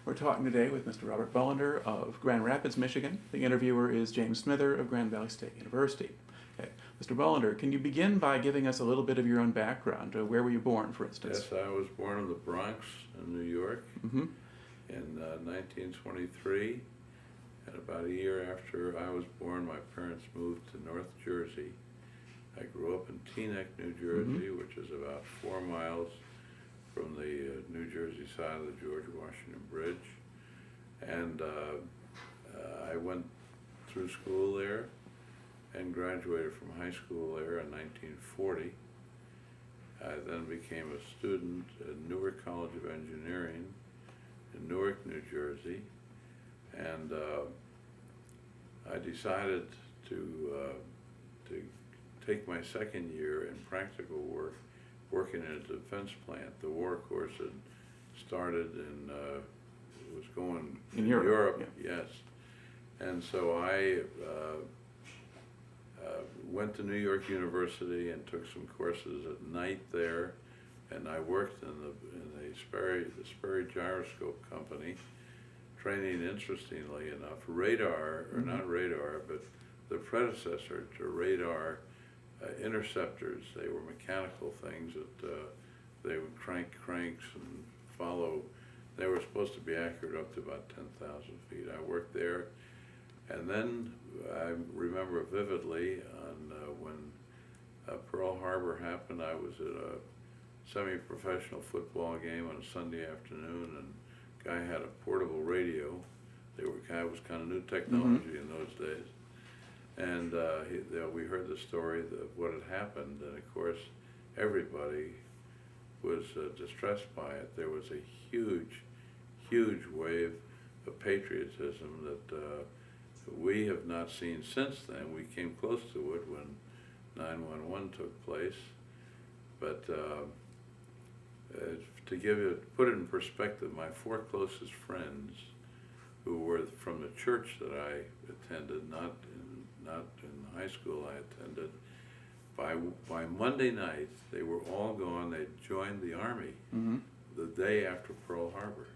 We're talking today with Mr. Robert Bolinder of Grand Rapids, Michigan. The interviewer is James Smither of Grand Valley State University. Okay. Mr. Bolinder, can you begin by giving us a little bit of your own background? Where were you born, for instance? Yes, I was born in the Bronx in New York in 1923. And about a year after I was born, my parents moved to North Jersey. I grew up in Teaneck, New Jersey, which is about 4 miles from the New Jersey side of the George Washington Bridge. And I went through school there and graduated from high school there in 1940. I then became a student at Newark College of Engineering in Newark, New Jersey. And I decided to take my second year in practical work, working in a defense plant. The war, of course, had started and was going in Europe. Yeah. Yes. And so I went to New York University and took some courses at night there, and I worked in the Sperry Gyroscope Company, training, interestingly enough, radar, or not radar, but the predecessor to radar interceptors. They were mechanical things that they would crank cranks and follow. They were supposed to be accurate up to about 10,000 feet. I worked there, and then I remember vividly on when Pearl Harbor happened. I was at a semi-professional football game on a Sunday afternoon, and a guy had a portable radio. It was kind of new technology in those days. And we heard the story of what had happened, and of course, everybody was distressed by it. There was a huge, huge wave of patriotism that we have not seen since then. We came close to it when 9/11 took place, but put it in perspective, my 4 closest friends, who were from the church that I attended, not in high school I attended, by Monday night they were all gone. They joined the Army the day after Pearl Harbor,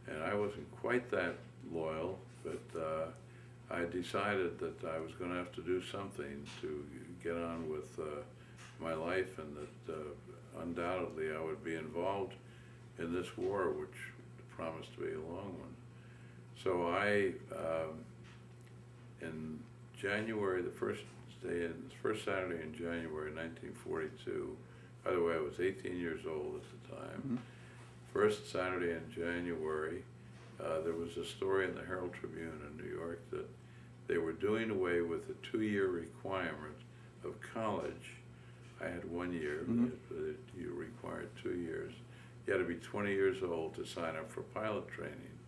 and I wasn't quite that loyal, but I decided that I was going to have to do something to get on with my life, and that undoubtedly I would be involved in this war, which promised to be a long one. So I, in January, the first Saturday in January 1942, by the way, I was 18 years old at the time. First Saturday in January, there was a story in the Herald Tribune in New York that they were doing away with the 2-year requirement of college. I had 1 year, but you required 2 years. You had to be 20 years old to sign up for pilot training.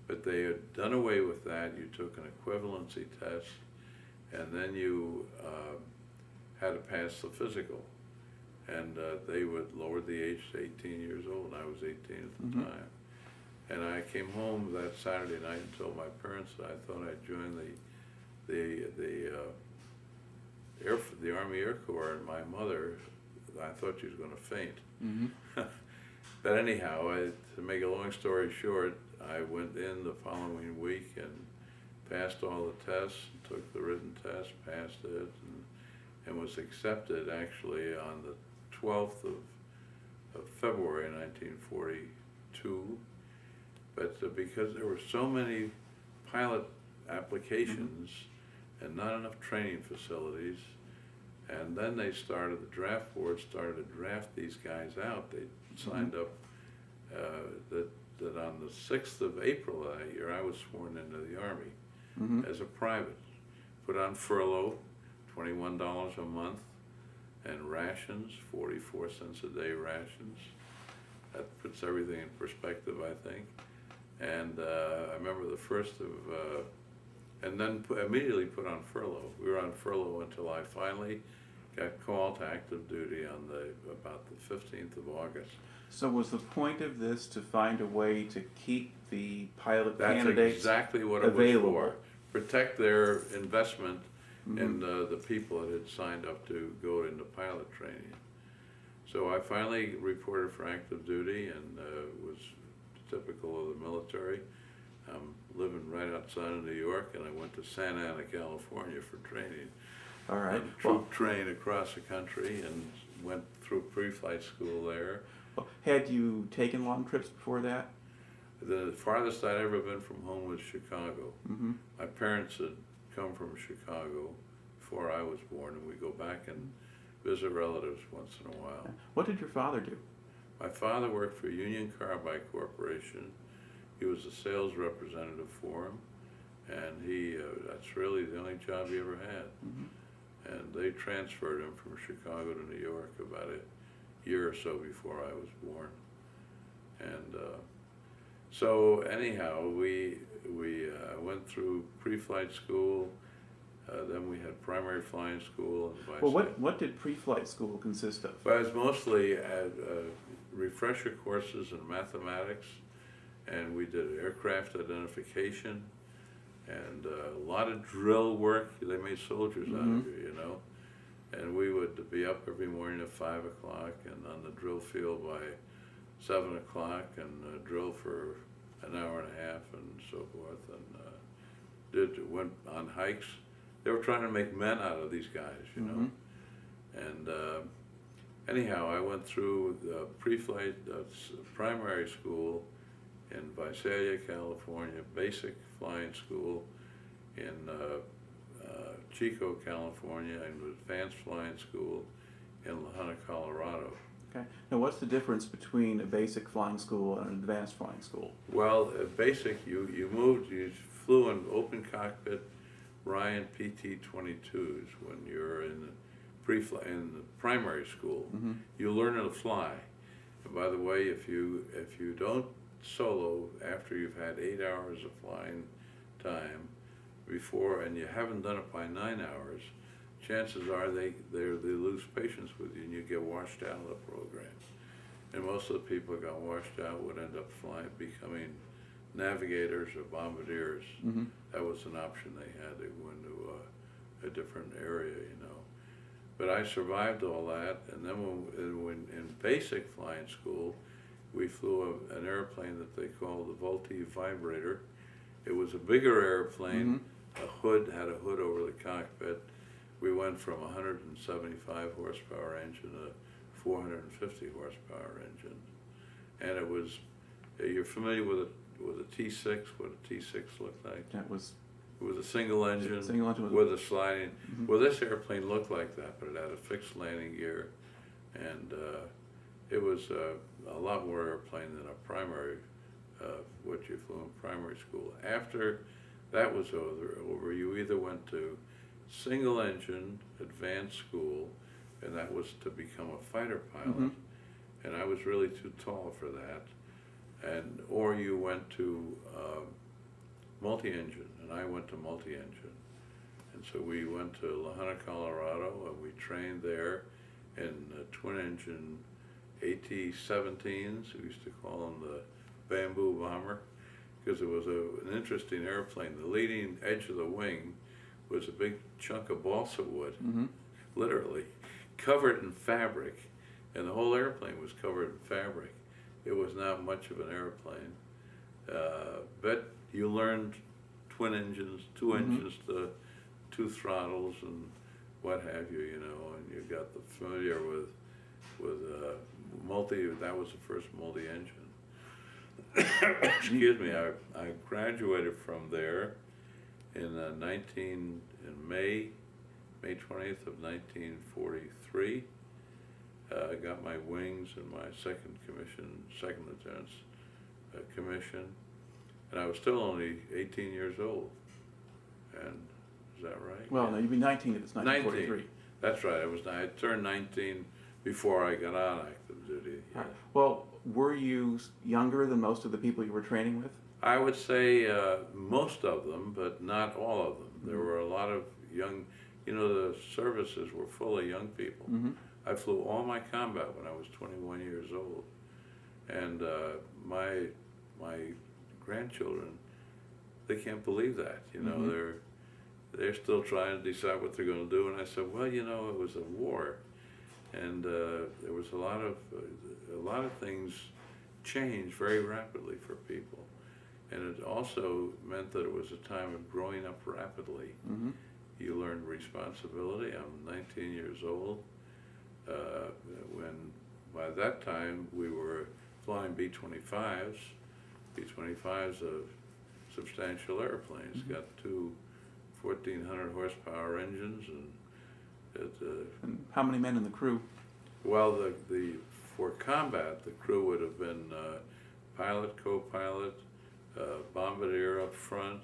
But they had done away with that. You took an equivalency test, and then you had to pass the physical. And they would lower the age to 18 years old. I was 18 at the time. And I came home that Saturday night and told my parents that I thought I'd join the Army Air Corps, and my mother, I thought she was going to faint. But anyhow, to make a long story short, I went in the following week and passed all the tests, took the written test, passed it, and was accepted actually on the 12th of February 1942. But because there were so many pilot applications and not enough training facilities, and then the draft board started to draft these guys out. They signed up that on the 6th of April of that year, I was sworn into the Army as a private, put on furlough, $21 a month, and rations, 44 cents a day rations. That puts everything in perspective, I think. And I remember the first of, and then immediately put on furlough. We were on furlough until I finally got called to active duty on about the 15th of August. So was the point of this to find a way to keep the pilot That's candidates exactly what it available? was for. Protect their investment in the people that had signed up to go into pilot training. So I finally reported for active duty and was typical of the military. I'm living right outside of New York, and I went to Santa Ana, California for training. All right. On a troop train across the country, and went through pre-flight school there. Well, had you taken long trips before that? The farthest I'd ever been from home was Chicago. Mm-hmm. My parents had come from Chicago before I was born, and we go back and visit relatives once in a while. What did your father do? My father worked for Union Carbide Corporation. He was a sales representative for him, and that's really the only job he ever had. Mm-hmm. And they transferred him from Chicago to New York about a year or so before I was born. And so anyhow, we went through pre-flight school, then we had primary flying school. And Well, what did pre-flight school consist of? Well, it was mostly refresher courses in mathematics, and we did aircraft identification, and a lot of drill work. They made soldiers out of you, you know. And we would be up every morning at 5 o'clock and on the drill field by 7 o'clock, and drill for an hour and a half and so forth, and went on hikes. They were trying to make men out of these guys, you know. And anyhow, I went through the pre-flight primary school in Visalia, California, basic flying school in Chico, California, and advanced flying school in La Junta, Colorado. Okay. Now, what's the difference between a basic flying school and an advanced flying school? Well, basic, you flew in open cockpit Ryan PT-22s when you're in the primary school. Mm-hmm. You learn how to fly. And by the way, if you don't solo after you've had 8 hours of flying time before, and you haven't done it by 9 hours, chances are they lose patience with you and you get washed out of the program. And most of the people who got washed out would end up becoming navigators or bombardiers. Mm-hmm. That was an option they had. They went to a different area, you know. But I survived all that, and then when in basic flying school, we flew an airplane that they called the Vultee Vibrator. It was a bigger airplane. Had a hood over the cockpit. We went from 175 horsepower engine to 450 horsepower engine, and it was. You're familiar with a T6? What a T6 looked like? That was. It was a single engine, with a sliding. Mm-hmm. Well, this airplane looked like that, but it had a fixed landing gear, and it was a lot more airplane than a primary, what you flew in primary school. After that was over, you either went to single engine advanced school, and that was to become a fighter pilot, and I was really too tall for that, or you went to multi-engine, and I went to multi-engine. And so we went to La Junta, Colorado, and we trained there in twin-engine AT-17s. We used to call them the bamboo bomber, because it was an interesting airplane. The leading edge of the wing was a big chunk of balsa wood, literally, covered in fabric, and the whole airplane was covered in fabric. It was not much of an airplane, but you learned twin engines, two engines, the two throttles, and what have you, you know, and you got familiar with multi. That was the first multi-engine. Excuse me. I graduated from there in May 20th of 1943. I got my wings and my second lieutenant's commission, and I was still only 18 years old. And is that right? Well, no, you'd be 19 if it's 1943. 19. That's right. I turned 19 before I got on active duty. Yeah. Right. Well, were you younger than most of the people you were training with? I would say most of them, but not all of them. There were a lot of young, the services were full of young people. I flew all my combat when I was 21 years old. And my grandchildren, they can't believe that, they're still trying to decide what they're going to do. And I said, well, it was a war, and there was a lot of things changed very rapidly for people. And it also meant that it was a time of growing up rapidly. Mm-hmm. You learned responsibility. I'm 19 years old. When by that time we were flying B-25s. B-25s are substantial airplanes. Mm-hmm. Got two 1,400 horsepower engines, and And how many men in the crew? well, the for combat, the crew would have been pilot, co-pilot, bombardier up front,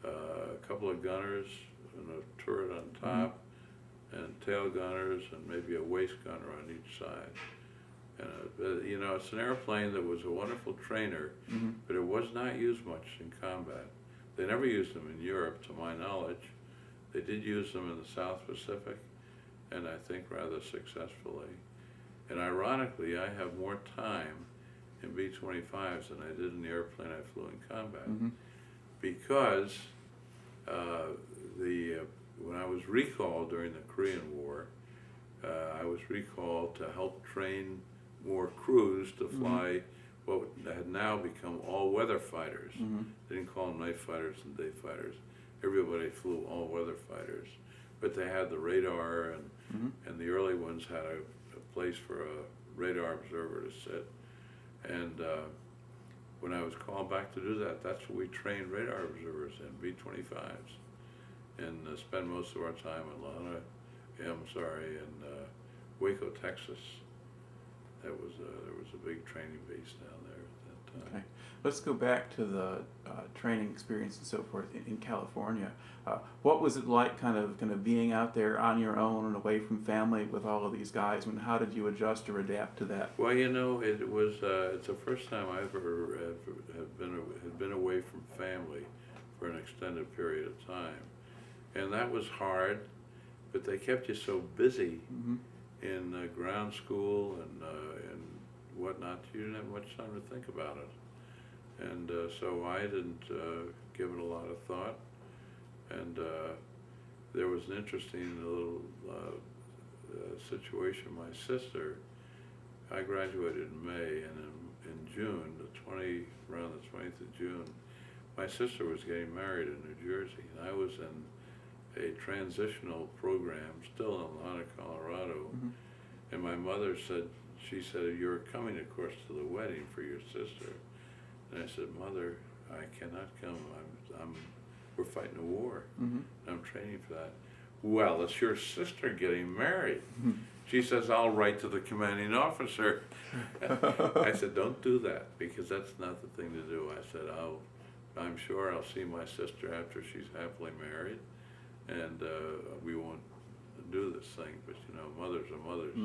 a couple of gunners and a turret on top, and tail gunners, and maybe a waist gunner on each side. And you know, it's an airplane that was a wonderful trainer, Mm-hmm. but it was not used much in combat. They never used them in Europe, to my knowledge. They did use them in the South Pacific, and I think rather successfully. And ironically, I have more time in B-25s than I did in the airplane I flew in combat, Mm-hmm. because when I was recalled during the Korean War, I was recalled to help train more crews to fly what had now become all-weather fighters. Mm-hmm. They didn't call them night fighters and day fighters. Everybody flew all-weather fighters, but they had the radar, and the early ones had a place for a radar observer to sit. And when I was called back to do that, that's what we trained radar observers in, B-25s, and spent most of our time in Waco, Texas. There was a big training base down there at that time. Okay. Let's go back to the training experience and so forth in California. What was it like kind of being out there on your own and away from family with all of these guys? And how did you adjust or adapt to that? Well, you know, it was it's the first time I ever had been away from family for an extended period of time, and that was hard. But they kept you so busy in ground school and whatnot, you didn't have much time to think about it. And so I didn't give it a lot of thought. And there was an interesting little situation. My sister, I graduated in May, and in June, around the 20th of June, my sister was getting married in New Jersey, and I was in a transitional program still in Atlanta, Colorado. And my mother said, "You're coming, of course, to the wedding for your sister." And I said, "Mother, I cannot come. We're fighting a war. I'm training for that." "Well, it's your sister getting married." She says, "I'll write to the commanding officer." I said, "Don't do that, because that's not the thing to do." I said, I'm sure I'll see my sister after she's happily married, and we won't do this thing, but you know, mothers are mothers.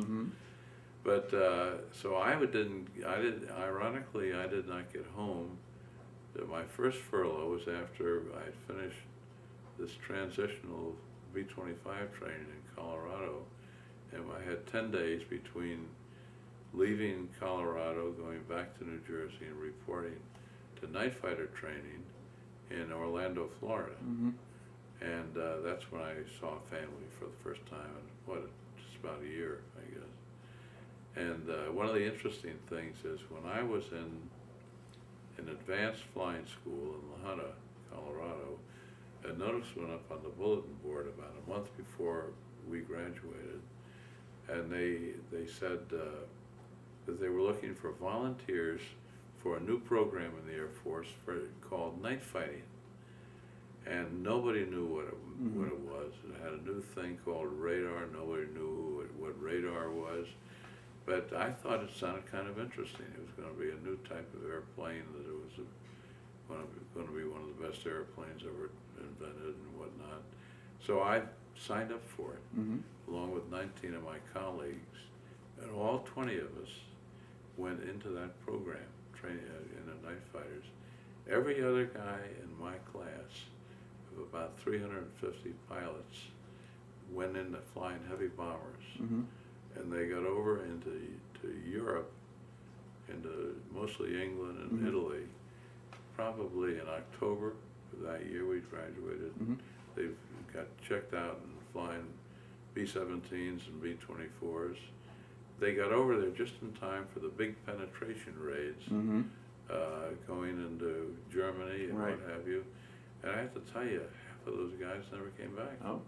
But so ironically, I did not get home. My first furlough was after I had finished this transitional B-25 training in Colorado, and I had 10 days between leaving Colorado, going back to New Jersey, and reporting to night fighter training in Orlando, Florida. And that's when I saw family for the first time in, just about a year, I guess. And one of the interesting things is when I was in an advanced flying school in La Junta, Colorado, a notice went up on the bulletin board about a month before we graduated, and they said that they were looking for volunteers for a new program in the Air Force called night fighting. And nobody knew what it was. It had a new thing called radar. Nobody knew what radar was. But I thought it sounded kind of interesting. It was going to be a new type of airplane, that it was going to be one of the best airplanes ever invented and whatnot. So I signed up for it, along with 19 of my colleagues. And all 20 of us went into that program, training in the night fighters. Every other guy in my class, about 350 pilots, went into flying heavy bombers, and they got over into Europe, into mostly England and Italy, probably in October of that year we graduated. They got checked out and flying B-17s and B-24s, they got over there just in time for the big penetration raids, Mm-hmm. going into Germany and Right. what have you. And I have to tell you, half of those guys never came back. Oh.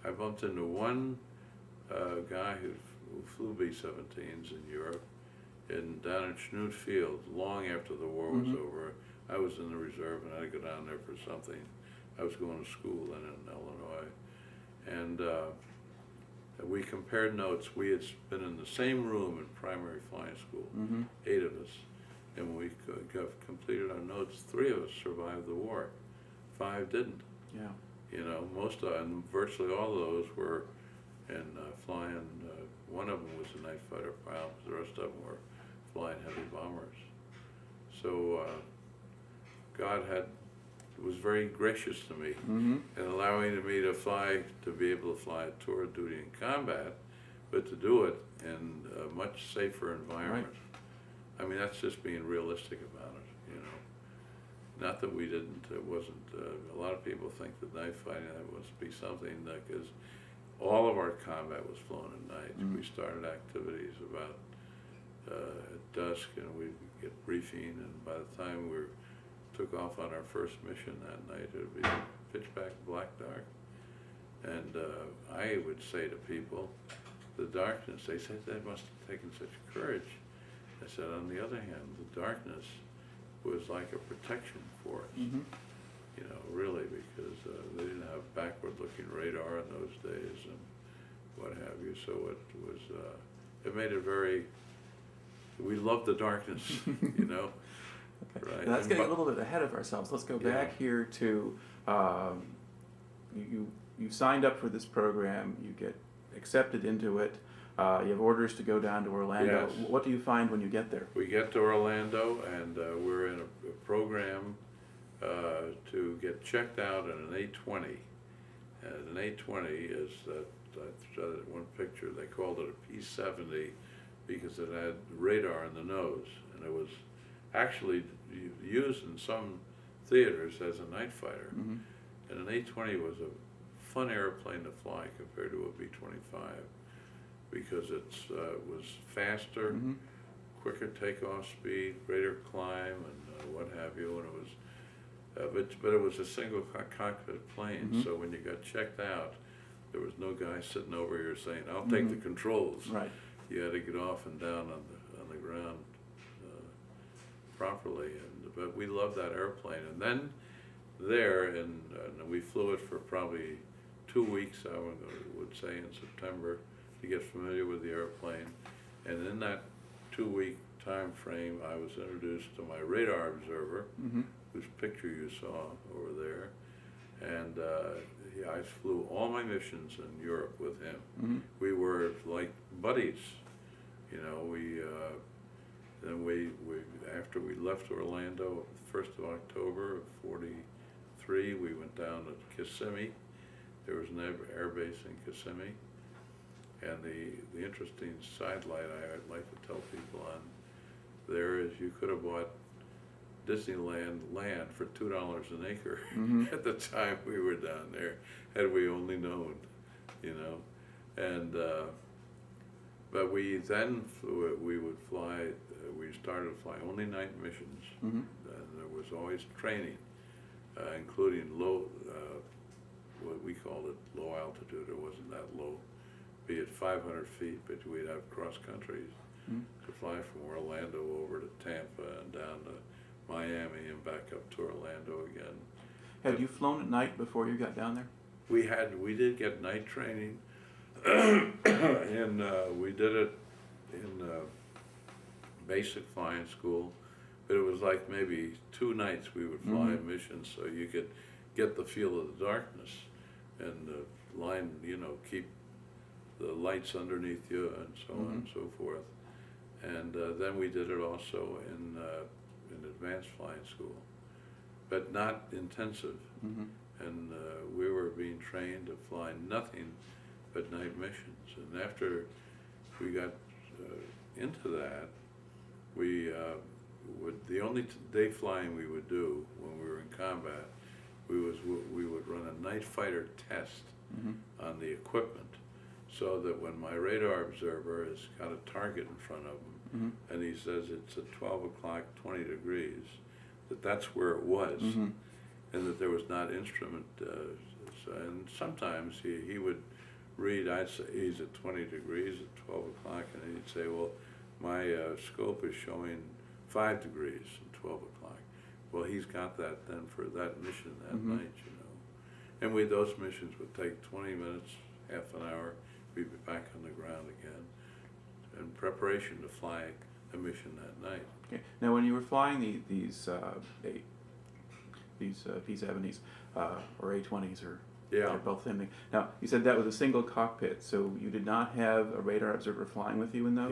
I bumped into one guy who flew B-17s in Europe, down in Schnute Field, long after the war was Mhm. over. I was in the reserve and I had to go down there for something. I was going to school then in Illinois. And we compared notes. We had been in the same room in primary flying school, Mm-hmm. 8 of us. And when we completed our notes, 3 of us survived the war. 5 didn't. Yeah. You know, and virtually all of those were in flying. One of them was a night fighter pilot. The rest of them were flying heavy bombers. So God was very gracious to me Mm-hmm. in allowing me to be able to fly a tour of duty in combat, but to do it in a much safer environment. Right. I mean, that's just being realistic about it, you know. Not that we didn't, it wasn't, a lot of people think that night fighting, that must be something, because all of our combat was flown at night. Mm. We started activities about at dusk, and we'd get briefing, and by the time we took off on our first mission that night, it would be pitch black dark. And I would say to people, the darkness, they said, that must have taken such courage. I said, on the other hand, the darkness was like a protection for us, Mm-hmm. you know, really, because they didn't have backward-looking radar in those days and what have you. So it was, it made it very, we loved the darkness, you know. Okay. Right. Now that's And getting a little bit ahead of ourselves. Let's go back Yeah. here to you signed up for this program. You get accepted into it. You have orders to go down to Orlando. Yes. What do you find when you get there? We get to Orlando, and we're in a program to get checked out in an A-20. And an A-20 is that, I showed it in one picture, they called it a P-70 because it had radar in the nose, and it was actually used in some theaters as a night fighter. Mm-hmm. And an A-20 was a fun airplane to fly compared to a B-25 because it was faster, Mm-hmm. quicker takeoff speed, greater climb, and what have you. And it was, but it was a single cockpit plane. Mm-hmm. So when you got checked out, there was no guy sitting over here saying, "I'll take the controls." Right. You had to get off and down on the ground properly. But we loved that airplane. And then there, and we flew it for probably 2 weeks, I would say, in September, to get familiar with the airplane. And in that 2-week time frame, I was introduced to my radar observer, Mm-hmm. whose picture you saw over there. And I flew all my missions in Europe with him. Mm-hmm. We were like buddies, you know. Then we after we left Orlando, 1st of October of '43, we went down to Kissimmee. There was an air base in Kissimmee. And the interesting sidelight I'd like to tell people on there is you could have bought Disneyland land for $2 an acre Mm-hmm. at the time we were down there, had we only known, you know. And but we then we would fly. We started to fly only night missions, Mm-hmm. and there was always training, including low, what we called it low altitude. It wasn't that low, be it 500 feet, but we'd have cross countries Mm-hmm. to fly from Orlando over to Tampa and down to Miami and back up to Orlando again. Had you flown at night before you got down there? We did get night training, and we did it in basic flying school, but it was like maybe 2 nights we would fly Mhm. missions, so you could get the feel of the darkness and line, you know, keep the lights underneath you and so on and so forth. And then we did it also in advanced flying school, but not intensive. Mm-hmm. And we were being trained to fly nothing but night missions. And after we got into that, we the only day flying we would do when we were in combat, we would run a night fighter test Mm-hmm. on the equipment. so that when my radar observer has got a target in front of him, and he says it's at 12 o'clock, 20 degrees, that's where it was, and that there was not instrument. And sometimes he would read, I'd say he's at 20 degrees at 12 o'clock, and he'd say, well, my scope is showing 5 degrees at 12 o'clock. Well, he's got that then for that mission that night, you know. And those missions would take 20 minutes, half an hour, we'd be back on the ground again in preparation to fly a mission that night. Okay. Now, when you were flying these P-70s or A-20s, or Yeah. they're both same thing. Now, you said that was a single cockpit, so you did not have a radar observer flying with you in those?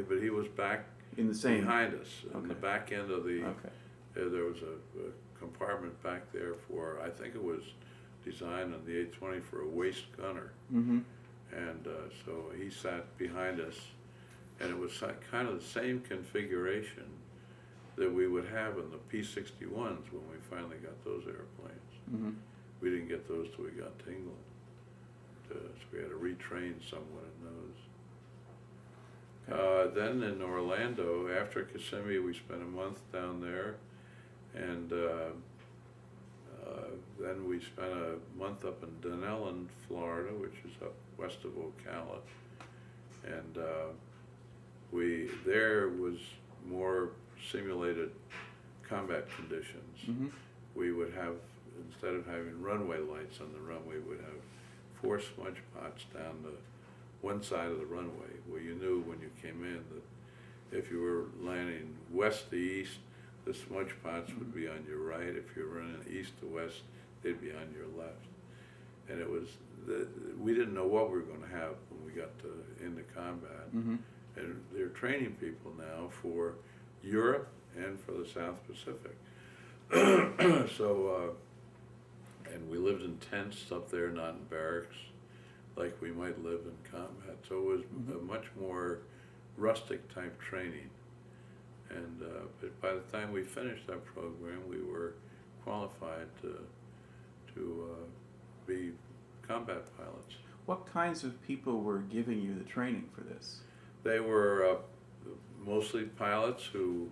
But he was back in the same behind us, on the Okay. back end of the. Okay. There was a compartment back there for, I think it was designed on the A-20 for a waist gunner. And so he sat behind us, and it was kind of the same configuration that we would have in the P-61s when we finally got those airplanes. We didn't get those till we got Tingle. So we had to retrain somewhat in those. Then in Orlando, after Kissimmee, we spent a month down there, and then we spent a month up in Dunellen, Florida, which is up west of Ocala, and there was more simulated combat conditions. We would have, instead of having runway lights on the runway, we would have 4 smudge pots down the one side of the runway, where you knew when you came in that if you were landing west to east, the smudge pots would be on your right. If you were running east to west, they'd be on your left. And it was, we didn't know what we were going to have when we got into combat. And they're training people now for Europe and for the South Pacific. So, and we lived in tents up there, not in barracks, like we might live in combat. So it was a much more rustic type training. And but by the time we finished that program, we were qualified to be combat pilots. What kinds of people were giving you the training for this? They were mostly pilots who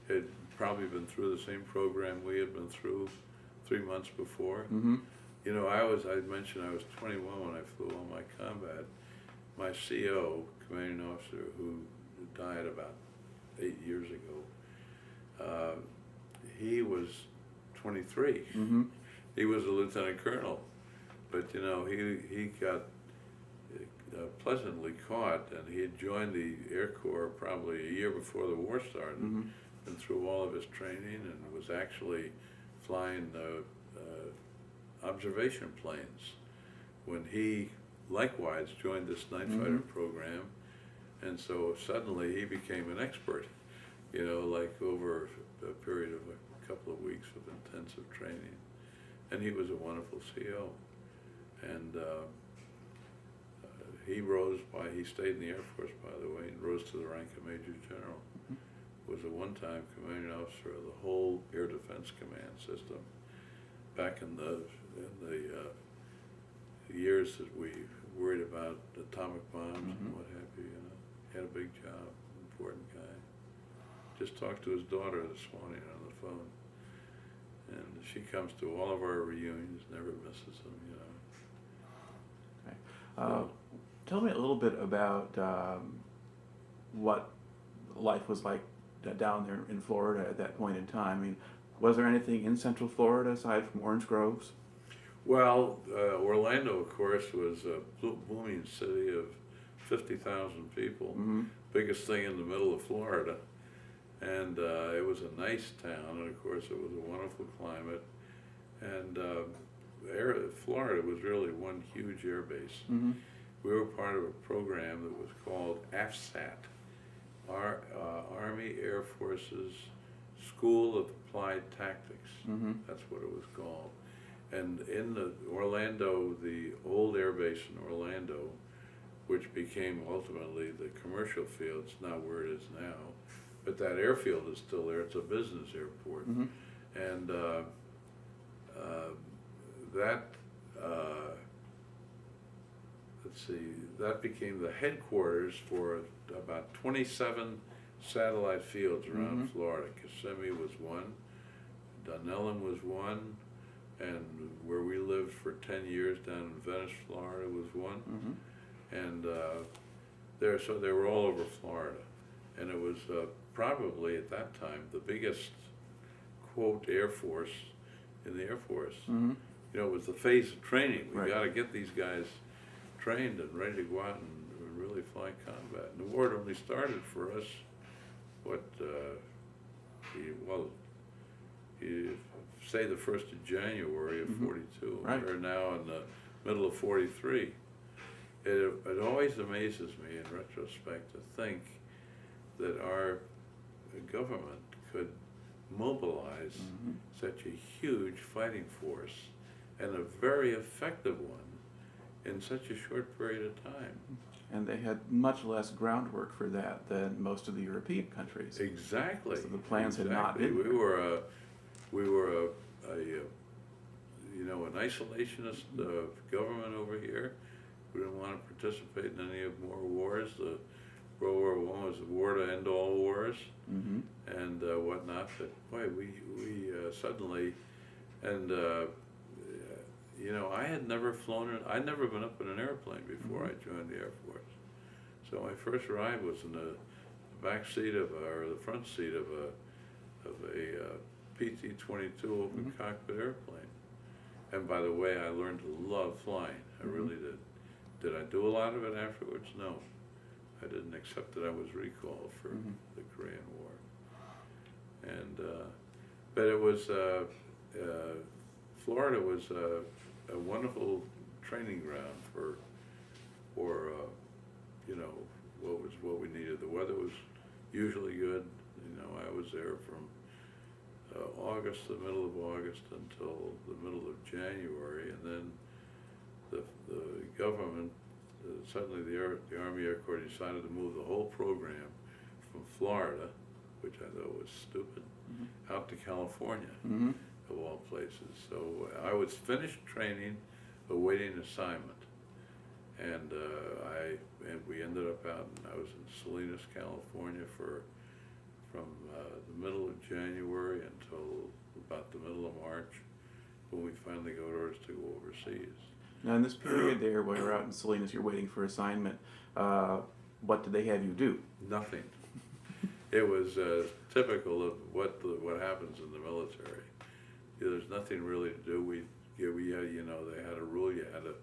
had probably been through the same program we had been through 3 months before. You know, I mentioned I was 21 when I flew all my combat. My CO, commanding officer, who died about 8 years ago, he was 23. He was a lieutenant colonel, but you know, he got pleasantly caught, and he had joined the Air Corps probably a year before the war started, and through all of his training, and was actually flying observation planes when he likewise joined this Night Fighter program. And so suddenly he became an expert, you know, like over a period of a couple of weeks of intensive training. And he was a wonderful CO. And he stayed in the Air Force, by the way, and rose to the rank of Major General. Was a one-time commanding officer of the whole Air Defense Command system back in the years that we worried about atomic bombs and what have you, you know. Had a big job, important guy. Just talked to his daughter this morning on the phone, and she comes to all of our reunions, never misses them, you know. Okay. Tell me a little bit about what life was like down there in Florida at that point in time. I mean, was there anything in Central Florida aside from orange groves? Well, Orlando, of course, was a booming city of 50,000 people, biggest thing in the middle of Florida, and it was a nice town, and of course it was a wonderful climate, and Florida was really one huge air base. We were part of a program that was called AFSAT, Army Air Forces School of Applied Tactics. That's what it was called. And in Orlando, the old air base in Orlando, which became ultimately the commercial field, it's not where it is now, but that airfield is still there. It's a business airport. And let's see, that became the headquarters for about 27 satellite fields around Florida. Kissimmee was one, Dunellen was one, and where we lived for 10 years down in Venice, Florida was one. And so they were all over Florida. And it was probably at that time the biggest, quote, Air Force in the Air Force. You know, it was the phase of training. We got to get these guys trained and ready to go out and really fly combat. And the war had only started for us, say the 1st of January of 42. Right. We're now in the middle of 43. It always amazes me in retrospect to think that our government could mobilize such a huge fighting force, and a very effective one, in such a short period of time. And they had much less groundwork for that than most of the European countries. Exactly. So the plans had not been. We were an isolationist government over here. We didn't want to participate in any more wars. The World War I was the war to end all wars, and whatnot. But boy, we suddenly, and I had never flown. I'd never been up in an airplane before I joined the Air Force. So my first ride was in the back seat or the front seat of a PT-22 open cockpit airplane. And by the way, I learned to love flying. I really did. Did I do a lot of it afterwards? No. I didn't, accept that I was recalled for the Korean War. And but it was Florida was a wonderful training ground for what we needed. The weather was usually good. I was there from August, the middle of August, until the middle of January, and then the government, suddenly the Army Air Corps decided to move the whole program from Florida, which I thought was stupid, out to California, of all places. So I was finished training, awaiting assignment, and we ended up I was in Salinas, California from the middle of January until about the middle of March, when we finally got orders to go overseas. Now, in this period there, while you're out in Salinas, you're waiting for assignment. What did they have you do? Nothing. It was typical of what happens in the military. There's nothing really to do. We had, they had a rule. You had to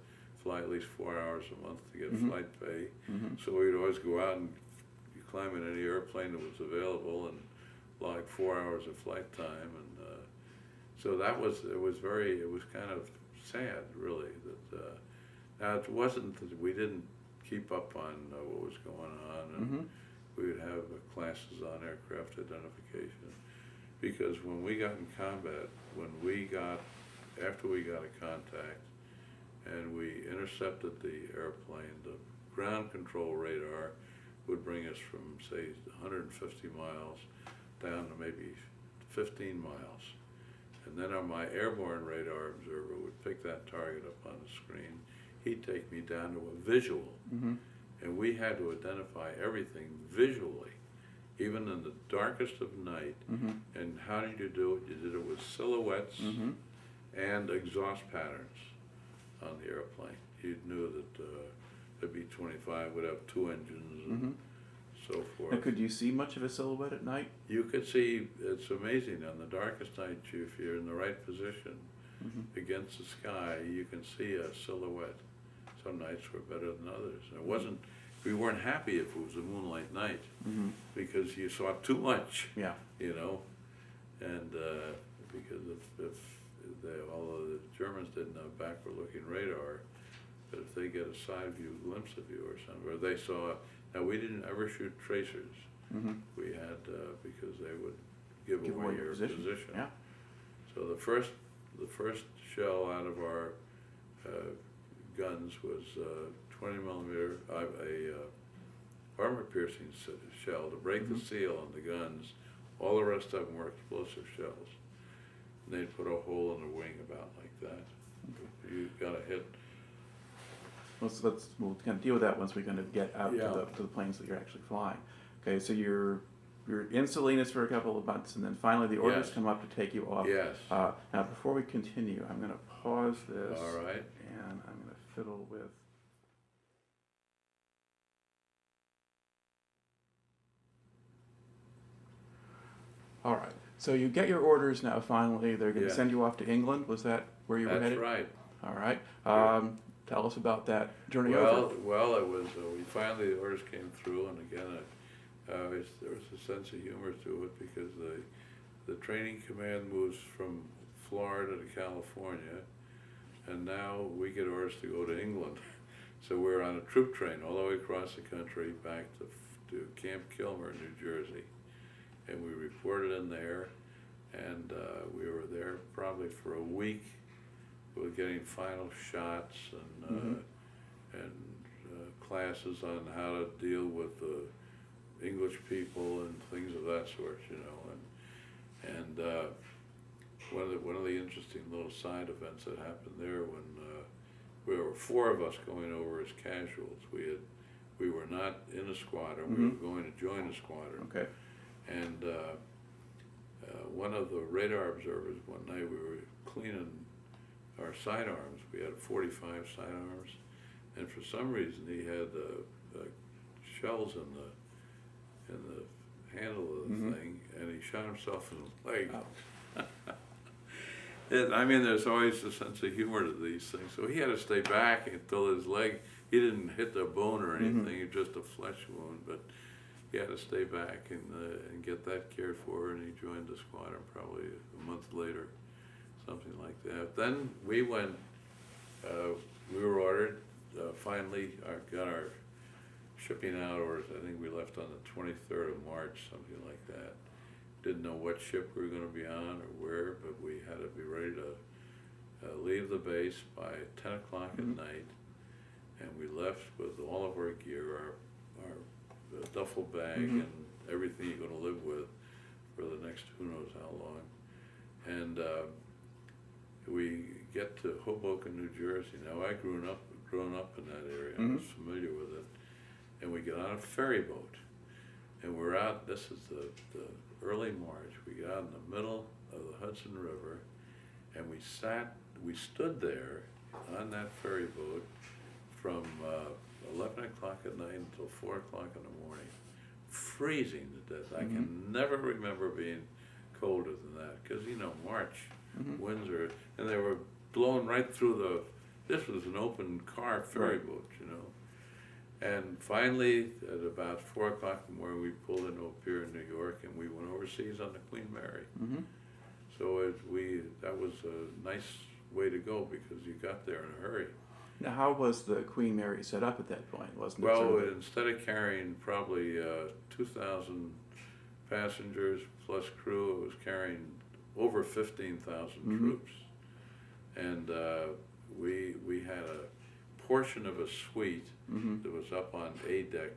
fly at least 4 hours a month to get flight pay. So we'd always go out and climb in any airplane that was available and like 4 hours of flight time. And so it was kind of sad, really, that now it wasn't that we didn't keep up on what was going on, and we would have classes on aircraft identification, because when we got in combat, after we got a contact and we intercepted the airplane, the ground control radar would bring us from, say, 150 miles down to maybe 15 miles. And then my airborne radar observer would pick that target up on the screen. He'd take me down to a visual. And we had to identify everything visually, even in the darkest of night. And how did you do it? You did it with silhouettes and exhaust patterns on the airplane. You knew that the B-25 would have 2 engines and so forth. And could you see much of a silhouette at night? You could see, it's amazing, on the darkest night, if you're in the right position against the sky, you can see a silhouette. Some nights were better than others. And we weren't happy if it was a moonlight night, because you saw too much, and because although the Germans didn't have backward-looking radar, but if they get a side view glimpse of you or something, or they saw. Now, we didn't ever shoot tracers. We had, because they would give away your position. Yeah. So the first shell out of our guns was 20 millimeter, armor-piercing shell to break the seal on the guns. All the rest of them were explosive shells. And they'd put a hole in the wing about like that. You got a hit. We'll kind of deal with that once we kind of get out Yeah. to the planes that you're actually flying. Okay, so you're in Salinas for a couple of months, and then finally the orders Yes. come up to take you off. Yes. Now, before we continue, I'm going to pause this. All right. And I'm going to fiddle with. All right. So you get your orders now. Finally, they're going to Yes. send you off to England. Was that where you were That's headed? right. All right. Sure. Tell us about that journey Well, over. well, it was, we finally, the orders came through, and again, there was a sense of humor to it, because the training command moves from Florida to California, and now we get orders to go to England. So we're on a troop train all the way across the country back to Camp Kilmer, New Jersey, and we reported in there, and we were there probably for a week. We were getting final shots and classes on how to deal with English people and things of that sort, you know. And one of the interesting little side events that happened there, when there were 4 of us going over as casuals. We were not in a squadron. We were going to join a squadron. Okay. And one of the radar observers, one night we were cleaning our sidearms. We had 45 sidearms, and for some reason he had shells in the handle of the thing, and he shot himself in the leg. Oh. I mean, there's always a sense of humor to these things. So he had to stay back until his leg, he didn't hit the bone or anything, it was just a flesh wound, but he had to stay back and get that cared for, and he joined the squadron probably a month later, something like that. Then we went, we were ordered, finally got our shipping out orders. I think we left on the 23rd of March, something like that. Didn't know what ship we were going to be on or where, but we had to be ready to leave the base by 10 o'clock at night, and we left with all of our gear, our duffel bag and everything you're going to live with for the next who knows how long. And we get to Hoboken, New Jersey. Now, I grown up in that area. I was familiar with it. And we get on a ferry boat, and we're out. This is the early March. We get out in the middle of the Hudson River, and we stood there on that ferry boat from 11 o'clock at night until 4 o'clock in the morning, freezing to death. I can never remember being colder than that, because, you know, March winds are, and they were blowing right through this was an open car ferry boat, you know. And finally, at about 4 o'clock in the morning, we pulled into a pier in New York, and we went overseas on the Queen Mary. So that was a nice way to go, because you got there in a hurry. Now, how was the Queen Mary set up at that point? Wasn't it Well, sort of instead of carrying probably 2,000 passengers plus crew, it was carrying over 15,000 troops. And we had a portion of a suite that was up on A deck,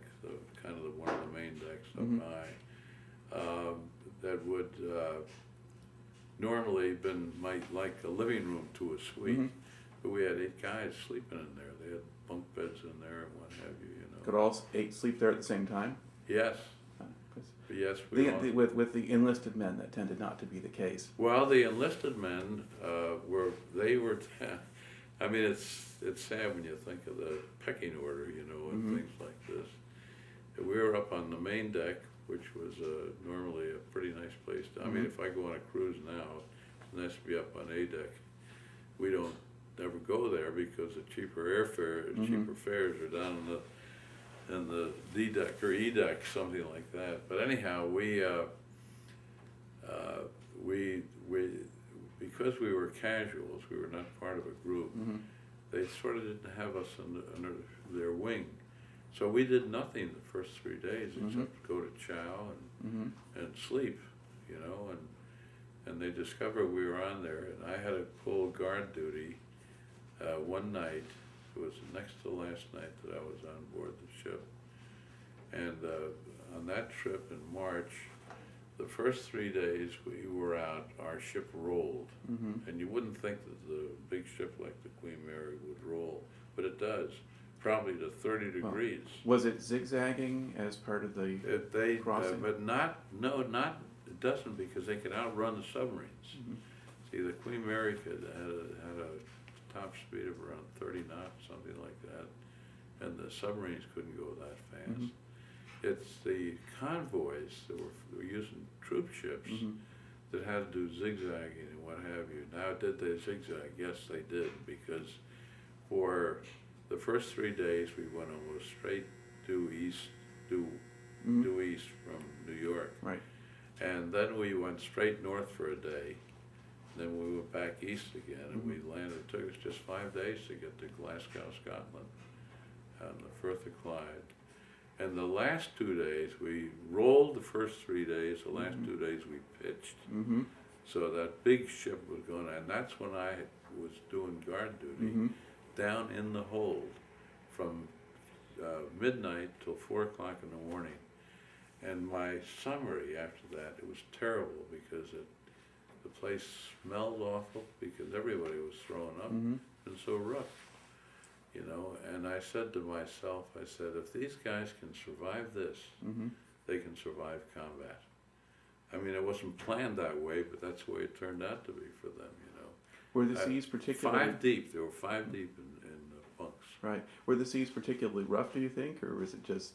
kind of one of the main decks up high, that would normally been like a living room to a suite. But we had 8 guys sleeping in there. They had bunk beds in there and what have you, you know. could all 8 sleep there at the same time? Yes. 'Cause Yes, with the enlisted men, that tended not to be the case. well, the enlisted men I mean, it's sad when you think of the pecking order, you know, and things like this. We were up on the main deck, which was normally a pretty nice place. I mean, if I go on a cruise now, it's nice to be up on A deck. We don't ever go there because the cheaper airfare, cheaper fares are down in the D deck or E deck, something like that. But anyhow, we because we were casuals, we were not part of a group. They sort of didn't have us under their wing, so we did nothing the first 3 days except go to chow and sleep, you know. And they discovered we were on there, and I had to pull guard duty one night. It was the next to the last night that I was on board the ship. And on that trip in March, the first 3 days we were out, our ship rolled. And you wouldn't think that the big ship like the Queen Mary would roll, but it does. probably to 30 degrees. Was it zigzagging as part of the crossing? But it doesn't, because they could outrun the submarines. Mm-hmm. See, the Queen Mary had a top speed of around 30 knots, something like that, and the submarines couldn't go that fast. Mm-hmm. It's the convoys that were using troop ships Mm-hmm. that had to do zigzagging and what have you. Now, did they zigzag? Yes, they did, because for the first 3 days we went almost straight due east from New York. Right. And then we went straight north for a day. Then we went back east again, and we landed. It took us just 5 days to get to Glasgow, Scotland, on the Firth of Clyde. And the last 2 days, we rolled the first 3 days. The last 2 days we pitched. Mm-hmm. So that big ship was going, and that's when I was doing guard duty down in the hold from midnight till 4 o'clock in the morning. And my summary after that, it was terrible, because the place smelled awful, because everybody was throwing up and so rough, you know. And I said to myself, I said, if these guys can survive this, they can survive combat. I mean, it wasn't planned that way, but that's the way it turned out to be for them, you know. Were the seas particularly... 5 deep, there were 5 deep in the bunks. Right. Were the seas particularly rough, do you think, or was it just...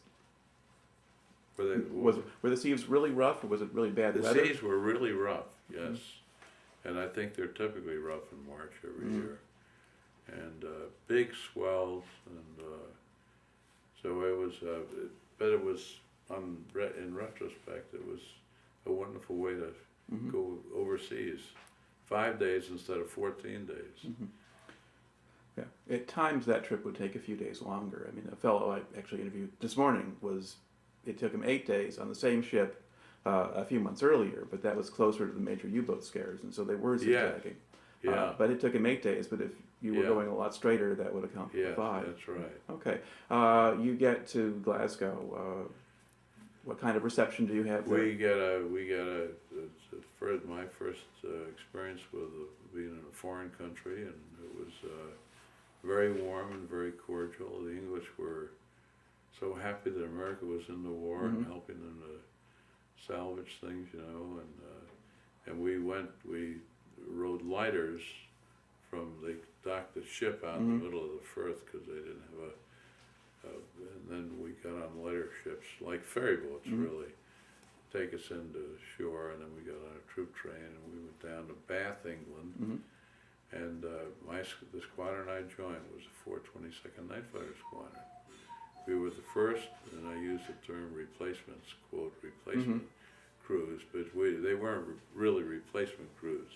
Were the seas really rough, or was it really bad the weather? seas were really rough, yes. And I think they're typically rough in March every year. And big swells, and so it was, but it was, in retrospect, it was a wonderful way to go overseas. 5 days instead of 14 days. Yeah. At times that trip would take a few days longer. I mean, a fellow I actually interviewed this morning it took him 8 days on the same ship a few months earlier, but that was closer to the major U-boat scares, and so they were zigzagging. Yeah. But it took him 8 days, but if you were going a lot straighter, that would account for 5. That's right. Okay. You get to Glasgow. What kind of reception do you have there? My first experience with being in a foreign country, and it was very warm and very cordial. The English were so happy that America was in the war and helping them to salvage things, you know. And we rode lighters from, they docked the ship out in the middle of the Firth, because they didn't have and then we got on lighter ships, like ferry boats really, take us into shore, and then we got on a troop train, and we went down to Bath, England. And the squadron I joined was the 422nd Night Fighter Squadron. We were the first, and I use the term replacements, quote, replacement crews, but they weren't really replacement crews.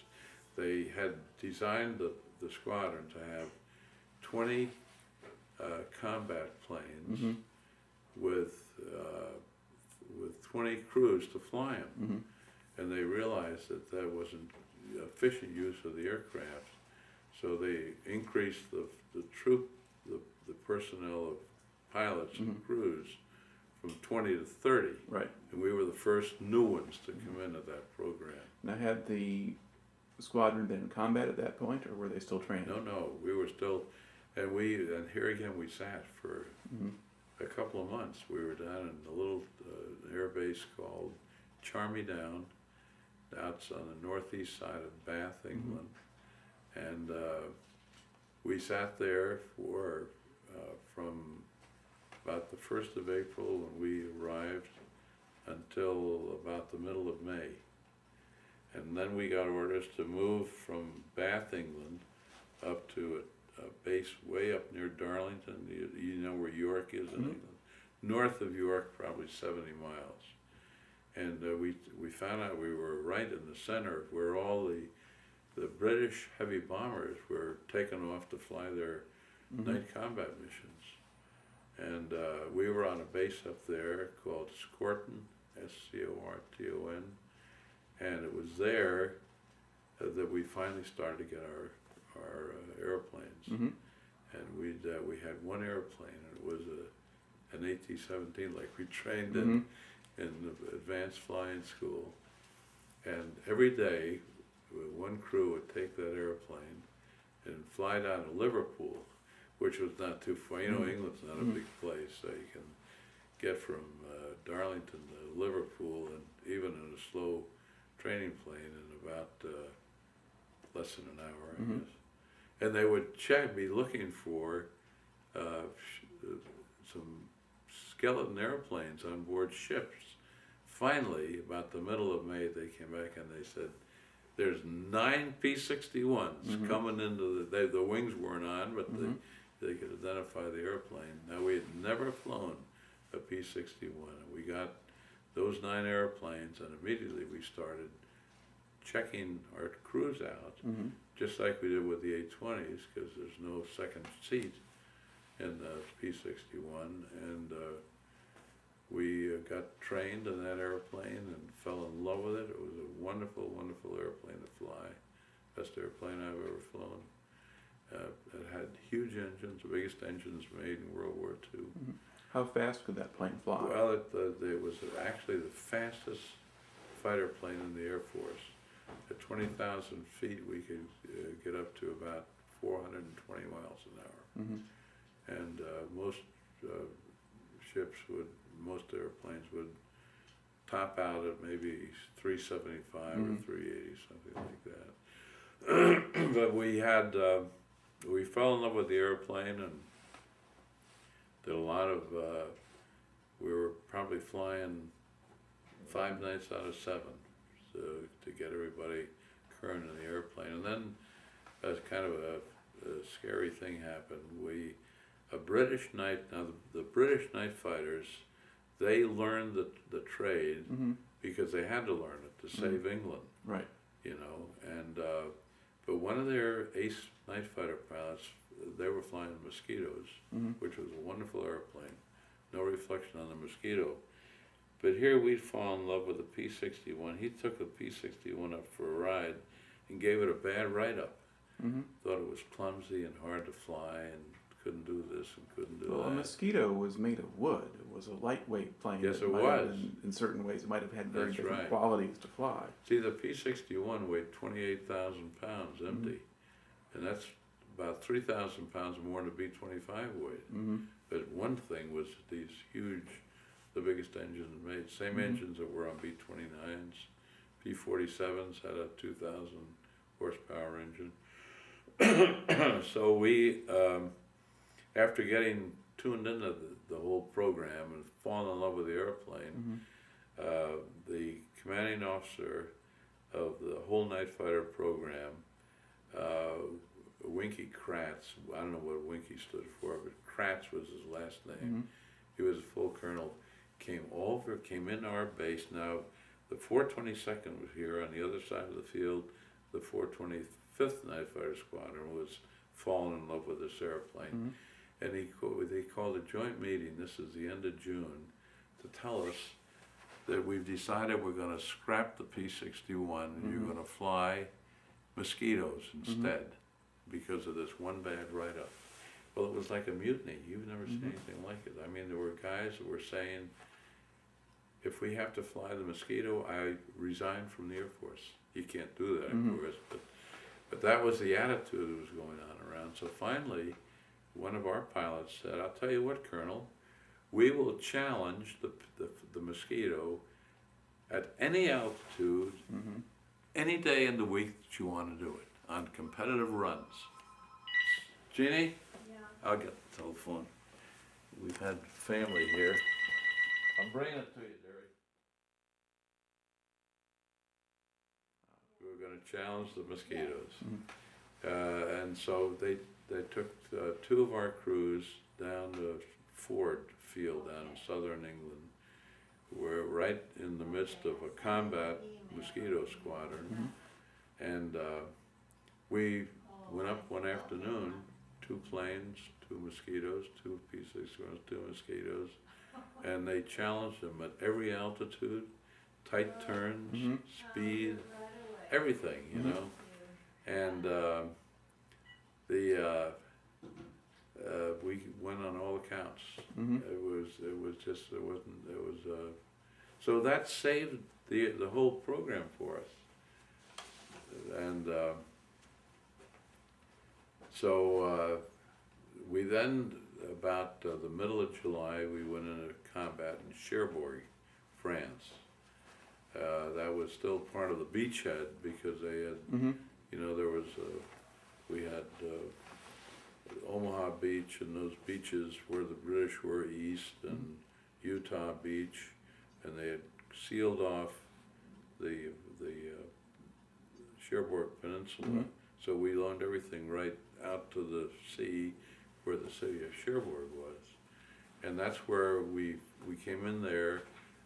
They had designed the squadron to have 20 combat planes with 20 crews to fly them. And they realized that wasn't efficient use of the aircraft, so they increased the personnel of pilots and crews from 20 to 30. Right. And we were the first new ones to come into that program. Now, had the squadron been in combat at that point, or were they still training? No, we were still, and here again we sat for a couple of months. We were down in a little air base called Charmy Down, out on the northeast side of Bath, England. And we sat there for from about the 1st of April when we arrived until about the middle of May. And then we got orders to move from Bath, England, up to a base way up near Darlington. You know where York is in England? North of York, probably 70 miles. And we found out we were right in the center where all the British heavy bombers were taken off to fly their night combat missions. And we were on a base up there called Scorton, Scorton, and it was there that we finally started to get our airplanes. And we had one airplane, and it was an AT-17, like we trained in the advanced flying school. And every day, one crew would take that airplane and fly down to Liverpool, which was not too far. You know, England's not a big place, so you can get from Darlington to Liverpool, and even in a slow training plane in about less than an hour, I guess. And they would be looking for some skeleton airplanes on board ships. Finally, about the middle of May, they came back and they said, there's 9 P-61s coming into the wings weren't on, but they could identify the airplane. Now, we had never flown a P-61, and we got those 9 airplanes, and immediately we started checking our crews out, just like we did with the A-20s, because there's no second seat in the P-61, and we got trained in that airplane and fell in love with it. It was a wonderful, wonderful airplane to fly, best airplane I've ever flown. It had huge engines, the biggest engines made in World War II. How fast could that plane fly? Well, it was actually the fastest fighter plane in the Air Force. At 20,000 feet, we could get up to about 420 miles an hour. And most most airplanes would top out at maybe 375 or 380, something like that. But we fell in love with the airplane and did a lot of, we were probably flying 5 nights out of 7 to get everybody current in the airplane. And then as kind of a scary thing happened. The British Night Fighters, they learned the trade because they had to learn it to save England. Right. You know, and but one of their ace night fighter pilots, they were flying Mosquitoes, which was a wonderful airplane. No reflection on the Mosquito. But here we'd fall in love with the P-61. He took the P-61 up for a ride and gave it a bad write-up. Thought it was clumsy and hard to fly and couldn't do this and couldn't do that. Well, a Mosquito was made of wood. It was a lightweight plane. Yes, that it might have was. in certain ways, it might have had very That's different right. qualities to fly. See, the P-61 weighed 28,000 pounds empty, and that's about 3,000 pounds more than a B-25 weighed. But one thing was these huge, the biggest engines made, same engines that were on B-29s. P-47s had a 2,000 horsepower engine. So we, after getting tuned into the whole program and falling in love with the airplane, the commanding officer of the whole Night Fighter program, Winky Kratz, I don't know what Winky stood for, but Kratz was his last name. He was a full colonel, came in our base. Now, the 422nd was here on the other side of the field. The 425th Night Fighter Squadron was falling in love with this airplane. And they called a joint meeting, this is the end of June, to tell us that we've decided we're going to scrap the P-61 and you're going to fly Mosquitoes instead because of this one bad write-up. Well, it was like a mutiny. You've never seen anything like it. I mean, there were guys that were saying, if we have to fly the Mosquito, I resign from the Air Force. You can't do that, of course, but that was the attitude that was going on around. So finally, one of our pilots said, I'll tell you what, Colonel, we will challenge the Mosquito at any altitude, any day in the week that you want to do it, on competitive runs. Jeannie? Yeah. I'll get the telephone. We've had family here. I'm bringing it to you, Derry. We were going to challenge the Mosquitoes. And so they took 2 of our crews down to Ford Field down in southern England. We're right in the midst of a combat Mosquito squadron. And we went up one afternoon, 2 planes, 2 Mosquitoes, 2 P-61s, 2 Mosquitoes, and they challenged them at every altitude, tight turns, speed, everything, you know. And we went on all accounts. So that saved the whole program for us. And so we then, about the middle of July, we went into combat in Cherbourg, France. That was still part of the beachhead because they had, you know, there was, we had Omaha Beach and those beaches where the British were east, and Utah Beach, and they had sealed off the Cherbourg Peninsula. So we loaned everything right out to the sea where the city of Cherbourg was. And that's where we came in there